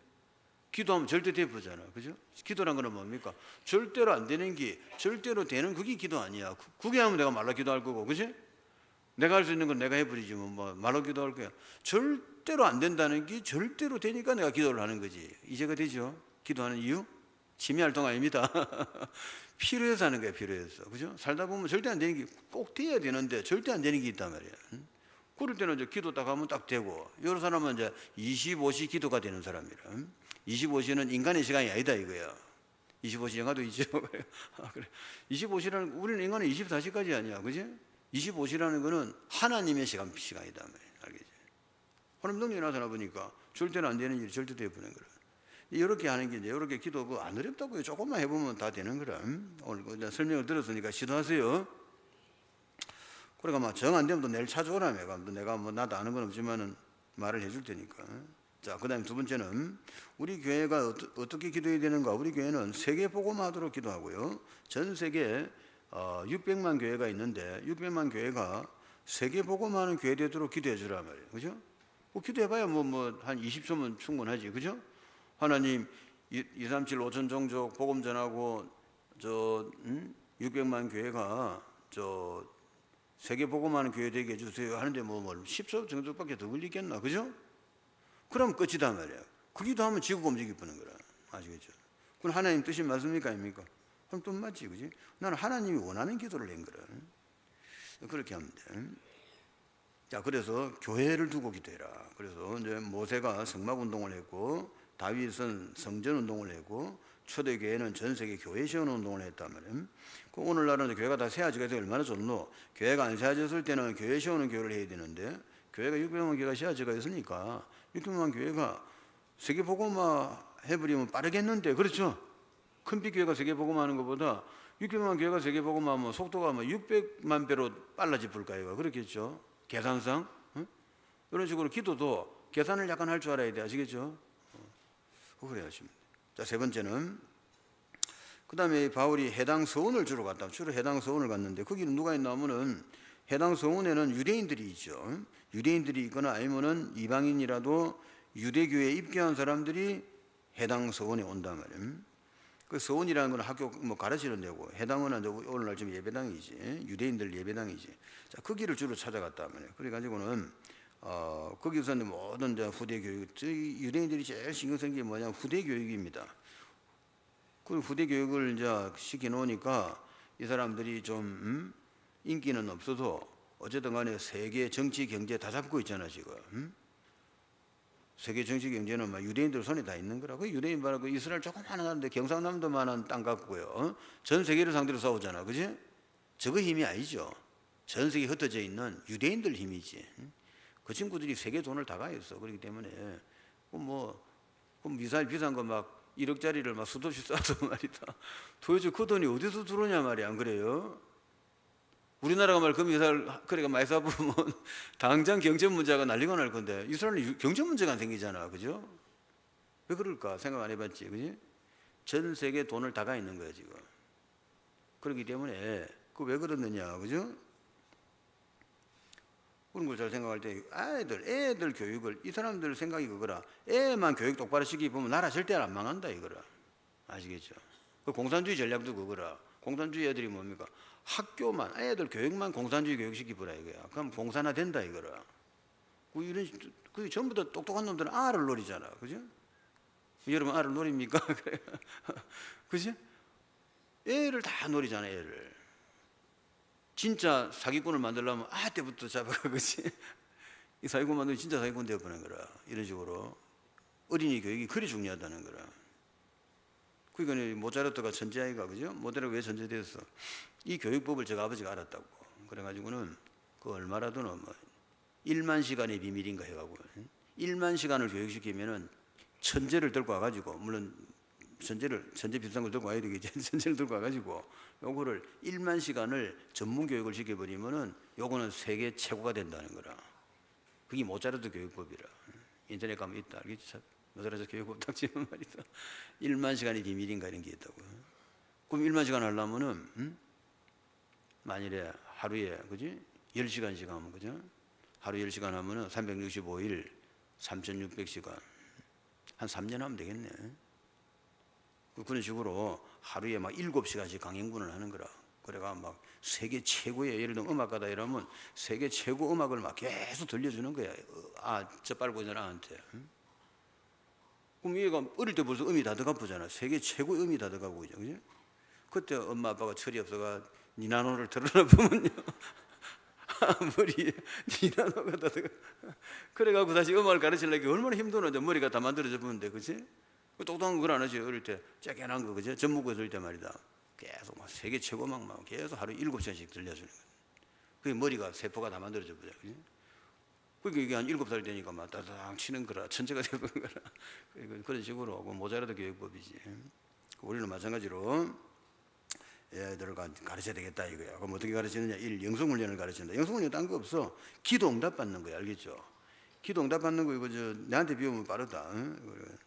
기도하면 절대 되잖아, 그죠? 기도란 거는 뭡니까? 절대로 안 되는 게 절대로 되는 그게 기도 아니야. 그게 하면 내가 말로 기도할 거고, 그지? 내가 할 수 있는 건 내가 해버리지 뭐 말로 기도할 거야. 절대로 안 된다는 게 절대로 되니까 내가 기도를 하는 거지. 이제가 되죠? 기도하는 이유? 취미 활동 아닙니다. 필요해서 하는 거야, 필요해서, 그죠? 살다 보면 절대 안 되는 게 꼭 돼야 되는데 절대 안 되는 게 있단 말이야. 그럴 때는 이제 기도 딱 하면 딱 되고, 여러 사람은 이제 25시 기도가 되는 사람이라. 25시는 인간의 시간이 아니다 이거야. 25시 영화도 있죠. 그래. 25시라는 우리는 인간은 24시까지 아니야, 그지? 25시라는 거는 하나님의 시간이다 말이야, 알겠지? 하나님 능력이 나타나 보니까 절대로 안 되는 일이 절대 되어버리는 거라. 이렇게 하는 게 이제 이렇게 기도 안 어렵다고요. 조금만 해보면 다 되는 거라. 오늘 설명을 들었으니까 시도하세요. 그러니까 정 안 되면 또 내일 찾아오라. 내가 나도 아는 건 없지만은 말을 해줄 테니까. 자, 그 다음에 두 번째는 우리 교회가 어떻게 기도해야 되는가. 우리 교회는 세계 복음화하도록 기도하고요. 전 세계 600만 교회가 있는데 600만 교회가 세계 복음화하는 교회 되도록 기도해 주라 말이에요. 그죠? 기도해봐야 한 20초면 충분하지, 그죠? 하나님 2, 3, 7, 5천 종족 복음 전하고 600만 교회가 세계 복음하는 교회 되게 해주세요 하는데 10초 정도밖에 더 걸리겠나, 그죠? 그럼 끝이다 말이야. 그 기도하면 지구가 움직이는 거라. 아시겠죠? 그건 하나님 뜻이 맞습니까, 아닙니까? 그럼 또 맞지, 그지? 나는 하나님이 원하는 기도를 낸 거라. 그렇게 하면 돼. 자, 그래서 교회를 두고 기도해라. 그래서 이제 모세가 성막 운동을 했고 다윗은 성전 운동을 했고 초대교회는 전 세계 교회 세우는 운동을 했단 말이에요. 오늘날은 교회가 다 세워지게 돼서 얼마나 좋노. 교회가 안 세워졌을 때는 교회 세우는 교회를 해야 되는데 교회가 600만 교회가 세워지가 있으니까 600만 교회가 세계복음화 해버리면 빠르겠는데, 그렇죠? 큰빛 교회가 세계복음화 하는 것보다 600만 교회가 세계복음화 하면 속도가 600만 배로 빨라질 볼까요? 그렇겠죠? 계산상. 이런 식으로 기도도 계산을 약간 할 줄 알아야 돼. 아시겠죠? 그래야 하시면 돼요. 자, 세 번째는 그 다음에 바울이 해당 서원을 주로 갔다. 주로 해당 서원을 갔는데 거기는 누가 있나 하면은 해당 서원에는 유대인들이 있죠. 유대인들이 있거나 아니면은 이방인이라도 유대교회에 입교한 사람들이 해당 서원에 온단 말이에요. 그 서원이라는 건 학교 가르치는 데고, 해당은 오늘날 지금 예배당이지, 유대인들 예배당이지. 자, 거기를 주로 찾아갔단 말이에요. 그래가지고는 거기서는 모든 후대 교육, 유대인들이 제일 신경 쓴 게 뭐냐, 후대 교육입니다. 그 후대 교육을 이제 시켜 놓으니까 이 사람들이 좀 인기는 없어도 어쨌든 간에 세계 정치 경제 다 잡고 있잖아 지금. 세계 정치 경제는 유대인들 손에 다 있는 거라. 그 유대인 바로 그 이스라엘 조그만한데 경상남도만한 땅 갖고요. 전 세계를 상대로 싸우잖아, 그지? 저거 힘이 아니죠. 전 세계에 흩어져 있는 유대인들 힘이지. 그 친구들이 세계 돈을 다 가있어. 그렇기 때문에 그 미사일 비싼 거 막 1억짜리를 막 수도시 쏴서 말이다. 도대체 그 돈이 어디서 들어오냐 말이야. 안 그래요? 우리나라가 말 그 미사일 그러니까 많이 쏴보면 당장 경제 문제가 난리가 날 건데 이스라엘은 경제 문제가 안 생기잖아. 그죠? 왜 그럴까? 생각 안 해봤지. 그지? 전 세계 돈을 다 가 있는 거야 지금. 그렇기 때문에 그 왜 그러느냐. 그죠? 그런 걸 잘 생각할 때 애들 교육을 이 사람들 생각이 그거라. 애만 교육 똑바로 시키면 나라 절대 안 망한다 이거라. 아시겠죠? 그 공산주의 전략도 그거라. 공산주의 애들이 뭡니까? 학교만 애들 교육만 공산주의 교육시키보라 이거야. 그럼 공산화 된다 이거라. 그 전부 다 똑똑한 놈들은 알을 노리잖아. 그죠? 여러분 알을 노립니까? 그지? 애를 다 노리잖아 애를. 진짜 사기꾼을 만들려면 때부터 잡아가. 그치? 이 사기꾼 만들면 진짜 사기꾼 되어버리는 거라. 이런 식으로 어린이 교육이 그리 중요하다는 거라. 그러니까 모차르트가 천재아이가, 그죠? 모차르트가 왜 천재되었어? 이 교육법을 제가 아버지가 알았다고. 그래가지고는 그 얼마라도는 1만 시간의 비밀인가 해가지고 1만 시간을 교육시키면은 천재를 들고 와가지고, 물론 천재 비슷한 걸 들고 와야 되겠지. 천재를 들고 와가지고 요거를 1만 시간을 전문 교육을 시켜버리면은 요거는 세계 최고가 된다는 거라. 그게 모차르트 교육법이라. 인터넷 가면 있다. 알겠지? 모차르트 교육법 딱 치면 말이다. 1만 시간이 비밀인가 이런 게 있다고. 그럼 1만 시간 하려면은 만일에 하루에 그지? 10시간씩 하면 그죠? 하루 10시간 하면은 365일 3600시간 한 3년 하면 되겠네. 그런 식으로 하루에 막 7시간씩 강행군을 하는 거라. 그래가 막 세계 최고의, 예를 들면 음악가다 이러면 세계 최고 음악을 막 계속 들려주는 거야. 저 빨고 있는 아한테. 그럼 얘가 어릴 때 벌써 음이 다 들어가보잖아. 세계 최고의 음이 다 들어가고 있죠. 그지? 그때 엄마 아빠가 철이 없어가 니나노를 들으나 보면요. 머리에 니나노가 다 들어가. 그래가지고 다시 음악을 가르치려니까 얼마나 힘드는데 머리가 다 만들어져 보는데, 그치? 똑똑한 걸 안 하지. 어릴 때 쬐깐한 거, 그죠? 전무고 들을 때 말이다. 계속 막 세계 최고 음악만 계속 하루 7시간씩 들려주는 거야. 그게 머리가 세포가 다 만들어져 보자. 그죠? 그러니까 이게 한 7살 되니까 막 따당 치는 거라. 천재가 되는 거라. 그런 식으로 모차르트 교육법이지. 우리는 마찬가지로 애들을 가르쳐야 되겠다 이거야. 그럼 어떻게 가르치느냐? 영성훈련을 가르친다. 영성훈련 딴 거 없어. 기도 응답 받는 거야. 알겠죠? 기도 응답 받는 거 이거 내한테 비우면 빠르다. 응?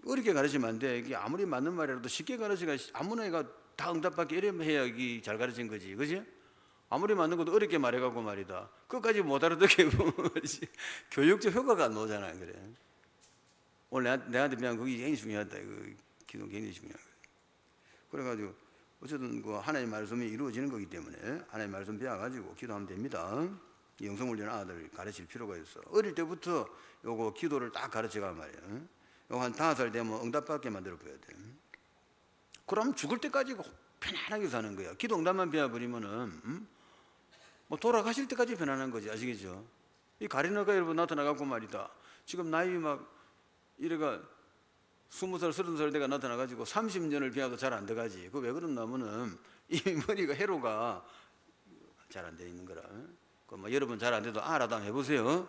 어렵게 가르치면 안 돼. 이게 아무리 맞는 말이라도 쉽게 가르치가 아무나 애가 다 응답받게 이러면 해야 이게 잘 가르친 거지. 그지? 아무리 맞는 것도 어렵게 말해가고 말이다. 끝까지 못 알아듣게 보면 말이지. 교육적 효과가 안 나오잖아. 그래. 오늘 내한테 비하면 그게 굉장히 중요하다. 이거 기도 굉장히 중요하다. 그래가지고 어쨌든 그 하나님의 말씀이 이루어지는 거기 때문에 하나님의 말씀 배워가지고 기도하면 됩니다. 영성훈련 아들 가르칠 필요가 있어. 어릴 때부터 요거 기도를 딱 가르쳐가 말이야. 요거 한 5살 되면 응답받게 만들어 보여야 돼. 그럼 죽을 때까지 편안하게 사는 거야. 기도 응답만 배워버리면은 뭐 돌아가실 때까지 편안한 거지. 아시겠죠? 이 가리나가 여러분 나타나갖고 말이다. 지금 나이 막 이래가 20살, 30살 내가 나타나가지고 30년을 비워도 잘 안 돼가지. 그 왜 그러냐면은 이 머리가 회로가 잘 안 돼 있는 거라. 그 뭐 여러분 잘 안 돼도 알아도 한번 해보세요.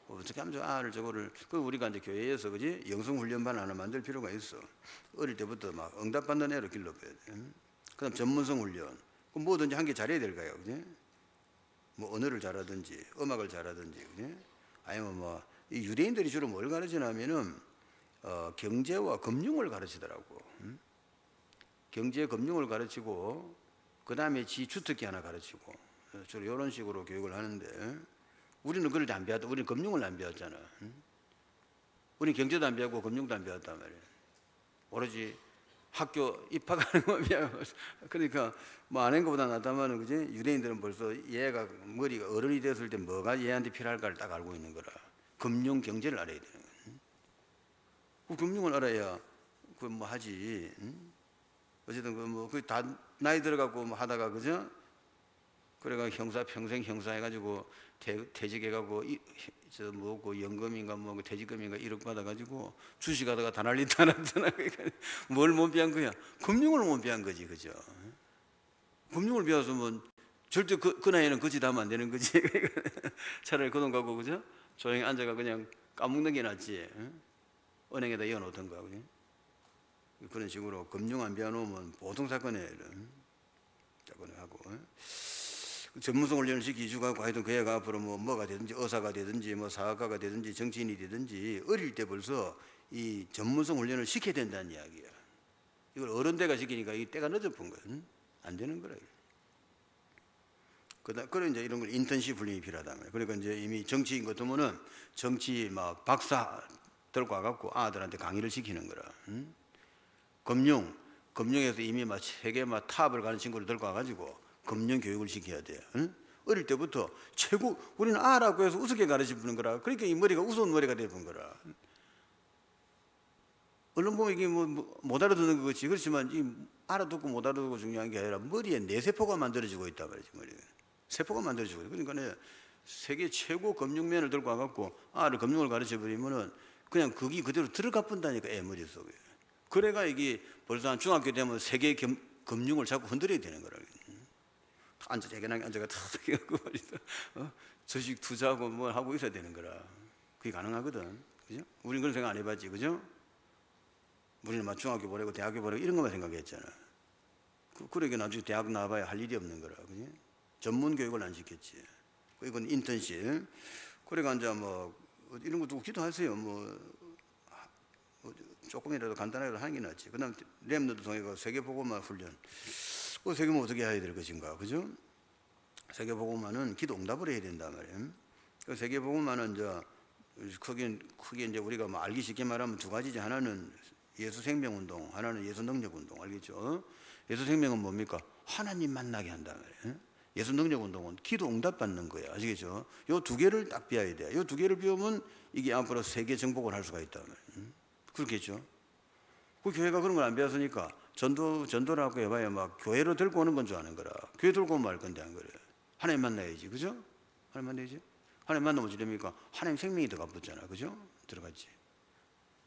어떻게 하면 알을 저거를 그 우리가 이제 교회에서 그지 영성 훈련반 하나 만들 필요가 있어. 어릴 때부터 막 응답받는 애로 길러봐야 돼. 그다음 전문성 훈련. 그 뭐든지 한 개 잘해야 될 거예요, 그지? 뭐 언어를 잘하든지 음악을 잘하든지, 그지? 아니면 뭐 이 유대인들이 주로 뭘 가르치냐면은 경제와 금융을 가르치더라고. 경제, 금융을 가르치고 그 다음에 지 주특기 하나 가르치고 주로 이런 식으로 교육을 하는데 우리는 그걸 안 배웠다. 우리는 금융을 안 배웠잖아. 우리는 경제도 안 배웠고 금융도 안 배웠단 말이야. 오로지 학교 입학하는 거 배워. 그러니까 뭐 아는 것보다 낫다마는 그지? 유대인들은 벌써 얘가 머리가 어른이 됐을 때 뭐가 얘한테 필요할까를 딱 알고 있는 거라. 금융 경제를 알아야 되는 거야. 그 금융을 알아야 그 뭐 하지. 어쨌든 그 뭐 그 다 나이 들어갖고 뭐 하다가 그죠? 그래가 평생 형사 해가지고 퇴직해가고 저 뭐고 연금인가 뭐 퇴직금인가 1억 받아가지고 주식하다가 다 난리 다 났잖아. 뭘 못 배운 거야? 금융을 못 배운 거지, 그죠? 금융을 배웠으면 절대 그 나이에는 그 짓 하면 안 되는 거지. 차라리 그 돈 갖고 그죠? 조용히 앉아가 그냥 까먹는 게 낫지. 응? 은행에다 이어놓던가 그죠? 그런 식으로 금융 안 비워놓으면 보통 사건에 하고 전문성 훈련을 시키주고 하여튼 그 애가 앞으로 뭐가 되든지 의사가 되든지 뭐 사학가가 되든지 정치인이 되든지 어릴 때 벌써 이 전문성 훈련을 시켜야 된다는 이야기야. 이걸 어른대가 시키니까 이 때가 늦어본 거야. 응? 안 되는 거라. 그런 이제 이런 걸 인턴십 훈련이 필요하다 말이야. 그러니까 이제 이미 정치인 같으면은 정치 막 박사 들고 와갖고 아들한테 강의를 시키는 거라. 응? 금융에서 이미 막 세계 막 탑을 가는 친구를 들고 와가지고 금융 교육을 시켜야 돼. 응? 어릴 때부터 최고 우리는 아라고 해서 우습게 가르치는 거라. 그러니까 이 머리가 우스운 머리가 되는 거라. 얼른 보면 이게 못 알아듣는 거지. 그렇지만 이 알아듣고 못 알아듣고 중요한 게 아니라 머리에 뇌세포가 만들어지고 있단 말이지. 머리가 세포가 만들어지고 있어. 그러니까 세계 최고 금융면을 들고 와갖고 아를 금융을 가르쳐 버리면은 그냥 그게 그대로 들어가 본다니까 애 머릿속에. 그래가 이게 벌써 한 중학교 되면 세계 금융을 자꾸 흔들어야 되는 거라. 앉아 재견하게 앉아가 탁 해갖고 말이죠. 주식 투자하고 뭘 하고 있어야 되는 거라. 그게 가능하거든. 그죠? 우리는 그런 생각 안 해봤지, 그죠? 우리는 막 중학교 보내고 대학교 보내고 이런 것만 생각했잖아. 그러게 나중에 대학 나와봐야 할 일이 없는 거라, 그지? 전문 교육을 안 시켰지. 이건 인턴십. 그래가 이제 뭐 이런 것도 기도하세요. 조금이라도 간단하게 하는 게 낫지. 그다음 렘너드 통해서 세계복음화 훈련. 그 세계복음 어떻게 해야 될 것인가, 그죠? 세계복음화는 기도 응답을 해야 된단 말이에요. 그 세계복음화는 이제 크게 이제 우리가 뭐 알기 쉽게 말하면 두 가지지. 하나는 예수 생명 운동, 하나는 예수 능력 운동. 알겠죠? 예수 생명은 뭡니까? 하나님 만나게 한단 말이에요. 예수 능력 운동은 기도 응답 받는 거예요. 아시겠죠? 요 두 개를 딱 비워야 돼요. 요 두 개를 비우면 이게 앞으로 세계 정복을 할 수가 있단 말이에요. 그렇겠죠? 그 교회가 그런 걸 안 배웠으니까 전도라고 해봐야 막 교회로 들고 오는 건 줄 아는 거라. 교회 들고 오면 말 건데 안 그래. 하나님 만나야지, 그죠? 하나님 만나야지. 하나님 만나면 어찌 됩니까? 하나님 생명이 들어가 붙잖아, 그죠? 들어갔지.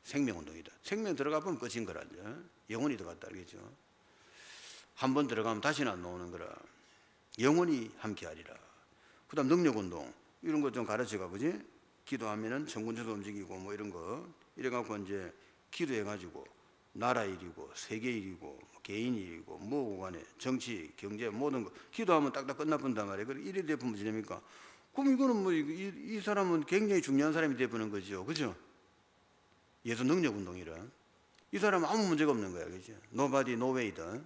생명 운동이다. 생명 들어가 보면 끝인 거라. 영혼이 들어갔다, 알겠죠? 한 번 들어가면 다시는 안 나오는 거라. 영원히 함께하리라. 그다음 능력 운동 이런 거 좀 가르쳐가 보지. 기도하면은 천군천도 움직이고 뭐 이런 거 이래 갖고 이제 기도해 가지고 나라 일이고 세계 일이고 개인 일이고 뭐 간에 정치 경제 모든 거 기도하면 딱딱 끝나본단 말이에요. 그래 이래 되면 뭐지 됩니까? 그럼 이거는 뭐 이 사람은 굉장히 중요한 사람이 되보는 거죠, 그죠? 예수 능력 운동이라 이 사람은 아무 문제가 없는 거야, 그죠? Nobody, no way다.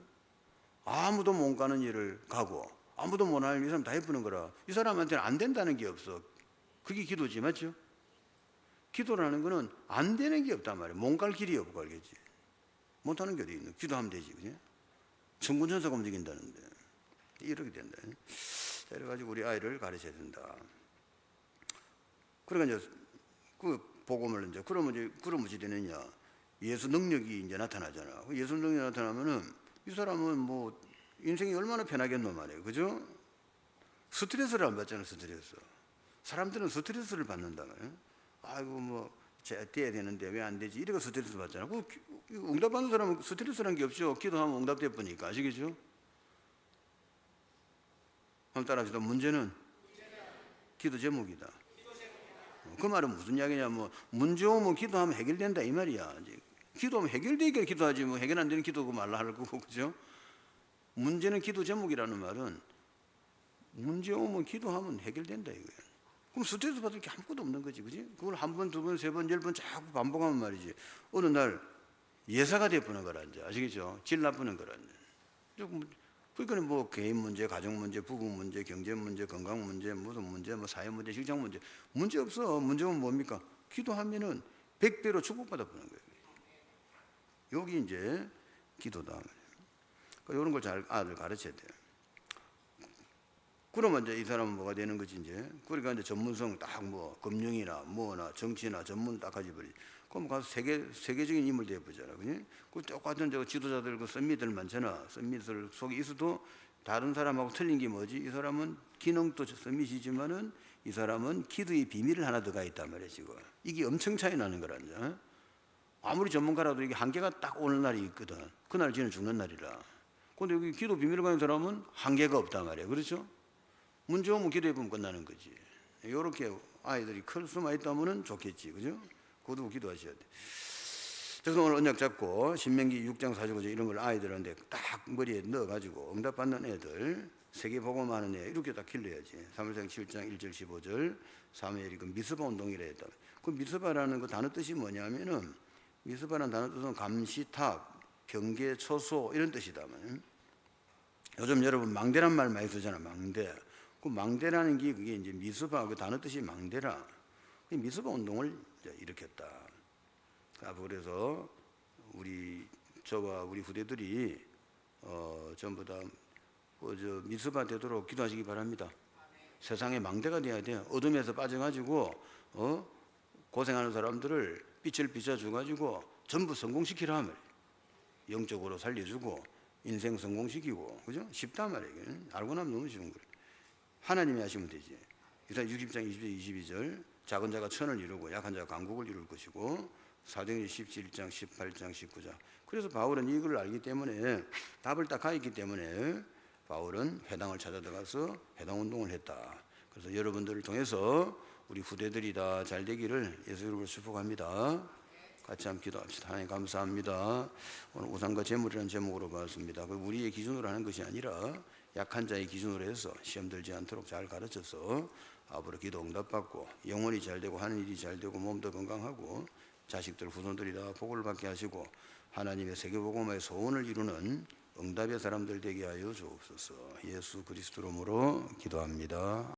아무도 못 가는 일을 가고 아무도 못 하는 이 사람 다 해보는 거라. 이 사람한테는 안 된다는 게 없어. 그게 기도지, 맞죠? 기도라는 거는 안 되는 게 없단 말이야. 못 갈 길이 없고, 알겠지? 못하는 게 어디 있는? 기도하면 되지, 그지? 천군천사가 움직인다는데 이렇게 된다. 그래가지고 우리 아이를 가르쳐야 된다. 그러니까 이제 그 복음을 이제 그러면 어찌 되느냐? 예수 능력이 이제 나타나잖아. 예수 능력이 나타나면은 이 사람은 뭐 인생이 얼마나 편하겠노 말이에요, 그죠? 스트레스를 안 받잖아, 스트레스. 사람들은 스트레스를 받는다 말이에요. 아이고 뭐 떼야 되는데 왜 안 되지? 이래가 스트레스 받잖아. 그 응답 받는 사람은 스트레스란 게 없죠. 기도하면 응답돼 보니까. 아시겠죠? 한번 따라합시다. 문제는 기도 제목이다. 그 말은 무슨 이야기냐? 뭐 문제 오면 기도하면 해결된다 이 말이야. 기도하면 해결되니까 기도하지 뭐 해결 안 되는 기도 그 말라 할 거고, 그죠? 문제는 기도 제목이라는 말은 문제 오면 기도하면 해결된다 이거야. 그럼 스트레스 받을 게 아무것도 없는 거지, 그지? 그걸 한 번, 두 번, 세 번, 10번 자꾸 반복하면 말이지. 어느 날 예사가 되어보는 거라 이제. 아시겠죠? 질 나쁘는 거라 이제. 그러니까 뭐 개인 문제, 가정 문제, 부부 문제, 경제 문제, 건강 문제, 무슨 문제, 뭐 사회 문제, 직장 문제. 문제 없어. 문제 오면 뭡니까? 기도하면은 100배로 축복받아 보는 거예요. 여기 이제 기도다. 그러니까 이런 걸 잘 아들 가르쳐야 돼요. 그러면 이제 이 사람은 뭐가 되는 거지 이제. 그러니까 이제 전문성 딱 뭐 금융이나 뭐나 정치나 전문 딱 가지버리. 그럼 가서 세계적인 인물 되어보잖아, 그지? 그 똑같은 저 지도자들 그 썸미들 많잖아. 썸미들 속에 있어도 다른 사람하고 틀린 게 뭐지? 이 사람은 기능도 썸밋이지만은 이 사람은 기도의 비밀을 하나 들어가 있단 말이야 지금. 이게 엄청 차이 나는 거란다. 아무리 전문가라도 이게 한계가 딱 오는 날이 있거든. 그날 지는 죽는 날이라. 근데 여기 기도 비밀을 가진 사람은 한계가 없단 말이야, 그렇죠? 문제 오면 기도해 보면 끝나는 거지. 요렇게 아이들이 클 수만 있다면은 좋겠지, 그죠? 그것도 기도하셔야 돼. 그래서 오늘 언약 잡고 신명기 6장 45절 이런 걸 아이들한테 딱 머리에 넣어가지고 응답받는 애들, 세계복음하는 애 이렇게 딱 길러야지. 사무엘상 7장 1절 15절 사무엘이 그 미스바 운동이라 했다. 그 미스바라는 그 단어 뜻이 뭐냐면은 미스바라는 단어 뜻은 감시탑, 경계, 초소 이런 뜻이다. 요즘 여러분 망대란 말 많이 쓰잖아. 망대. 그 망대라는 게 그게 이제 미스바 그 단어 뜻이 망대라. 미스바 운동을 일으켰다. 그래서 저와 우리 후대들이 전부 다 미스바 되도록 기도하시기 바랍니다. 세상에 망대가 돼야 돼요. 어둠에서 빠져가지고 고생하는 사람들을 빛을 비춰줘가지고 전부 성공시키라 말이에요. 영적으로 살려주고 인생 성공시키고, 그죠? 쉽단 말이에요. 알고 나면 너무 쉬운 거예요. 하나님이 하시면 되지. 일단 60장 22절 작은 자가 천을 이루고 약한 자가 강국을 이룰 것이고, 사도행전 17장 18장 19장. 그래서 바울은 이걸 알기 때문에 답을 딱 가있기 때문에 바울은 회당을 찾아 들어가서 회당 운동을 했다. 그래서 여러분들을 통해서 우리 후대들이 다 잘 되기를 예수 이름으로 축복합니다. 같이 한번 기도합시다. 하나님 감사합니다. 오늘 우상과 재물이라는 제목으로 봤습니다. 그 우리의 기준으로 하는 것이 아니라 약한 자의 기준으로 해서 시험 들지 않도록 잘 가르쳐서 앞으로 기도 응답받고 영혼이 잘 되고 하는 일이 잘 되고 몸도 건강하고 자식들 후손들이 다 복을 받게 하시고 하나님의 세계복음화의 소원을 이루는 응답의 사람들 되게 하여 주옵소서. 예수 그리스도로 기도합니다.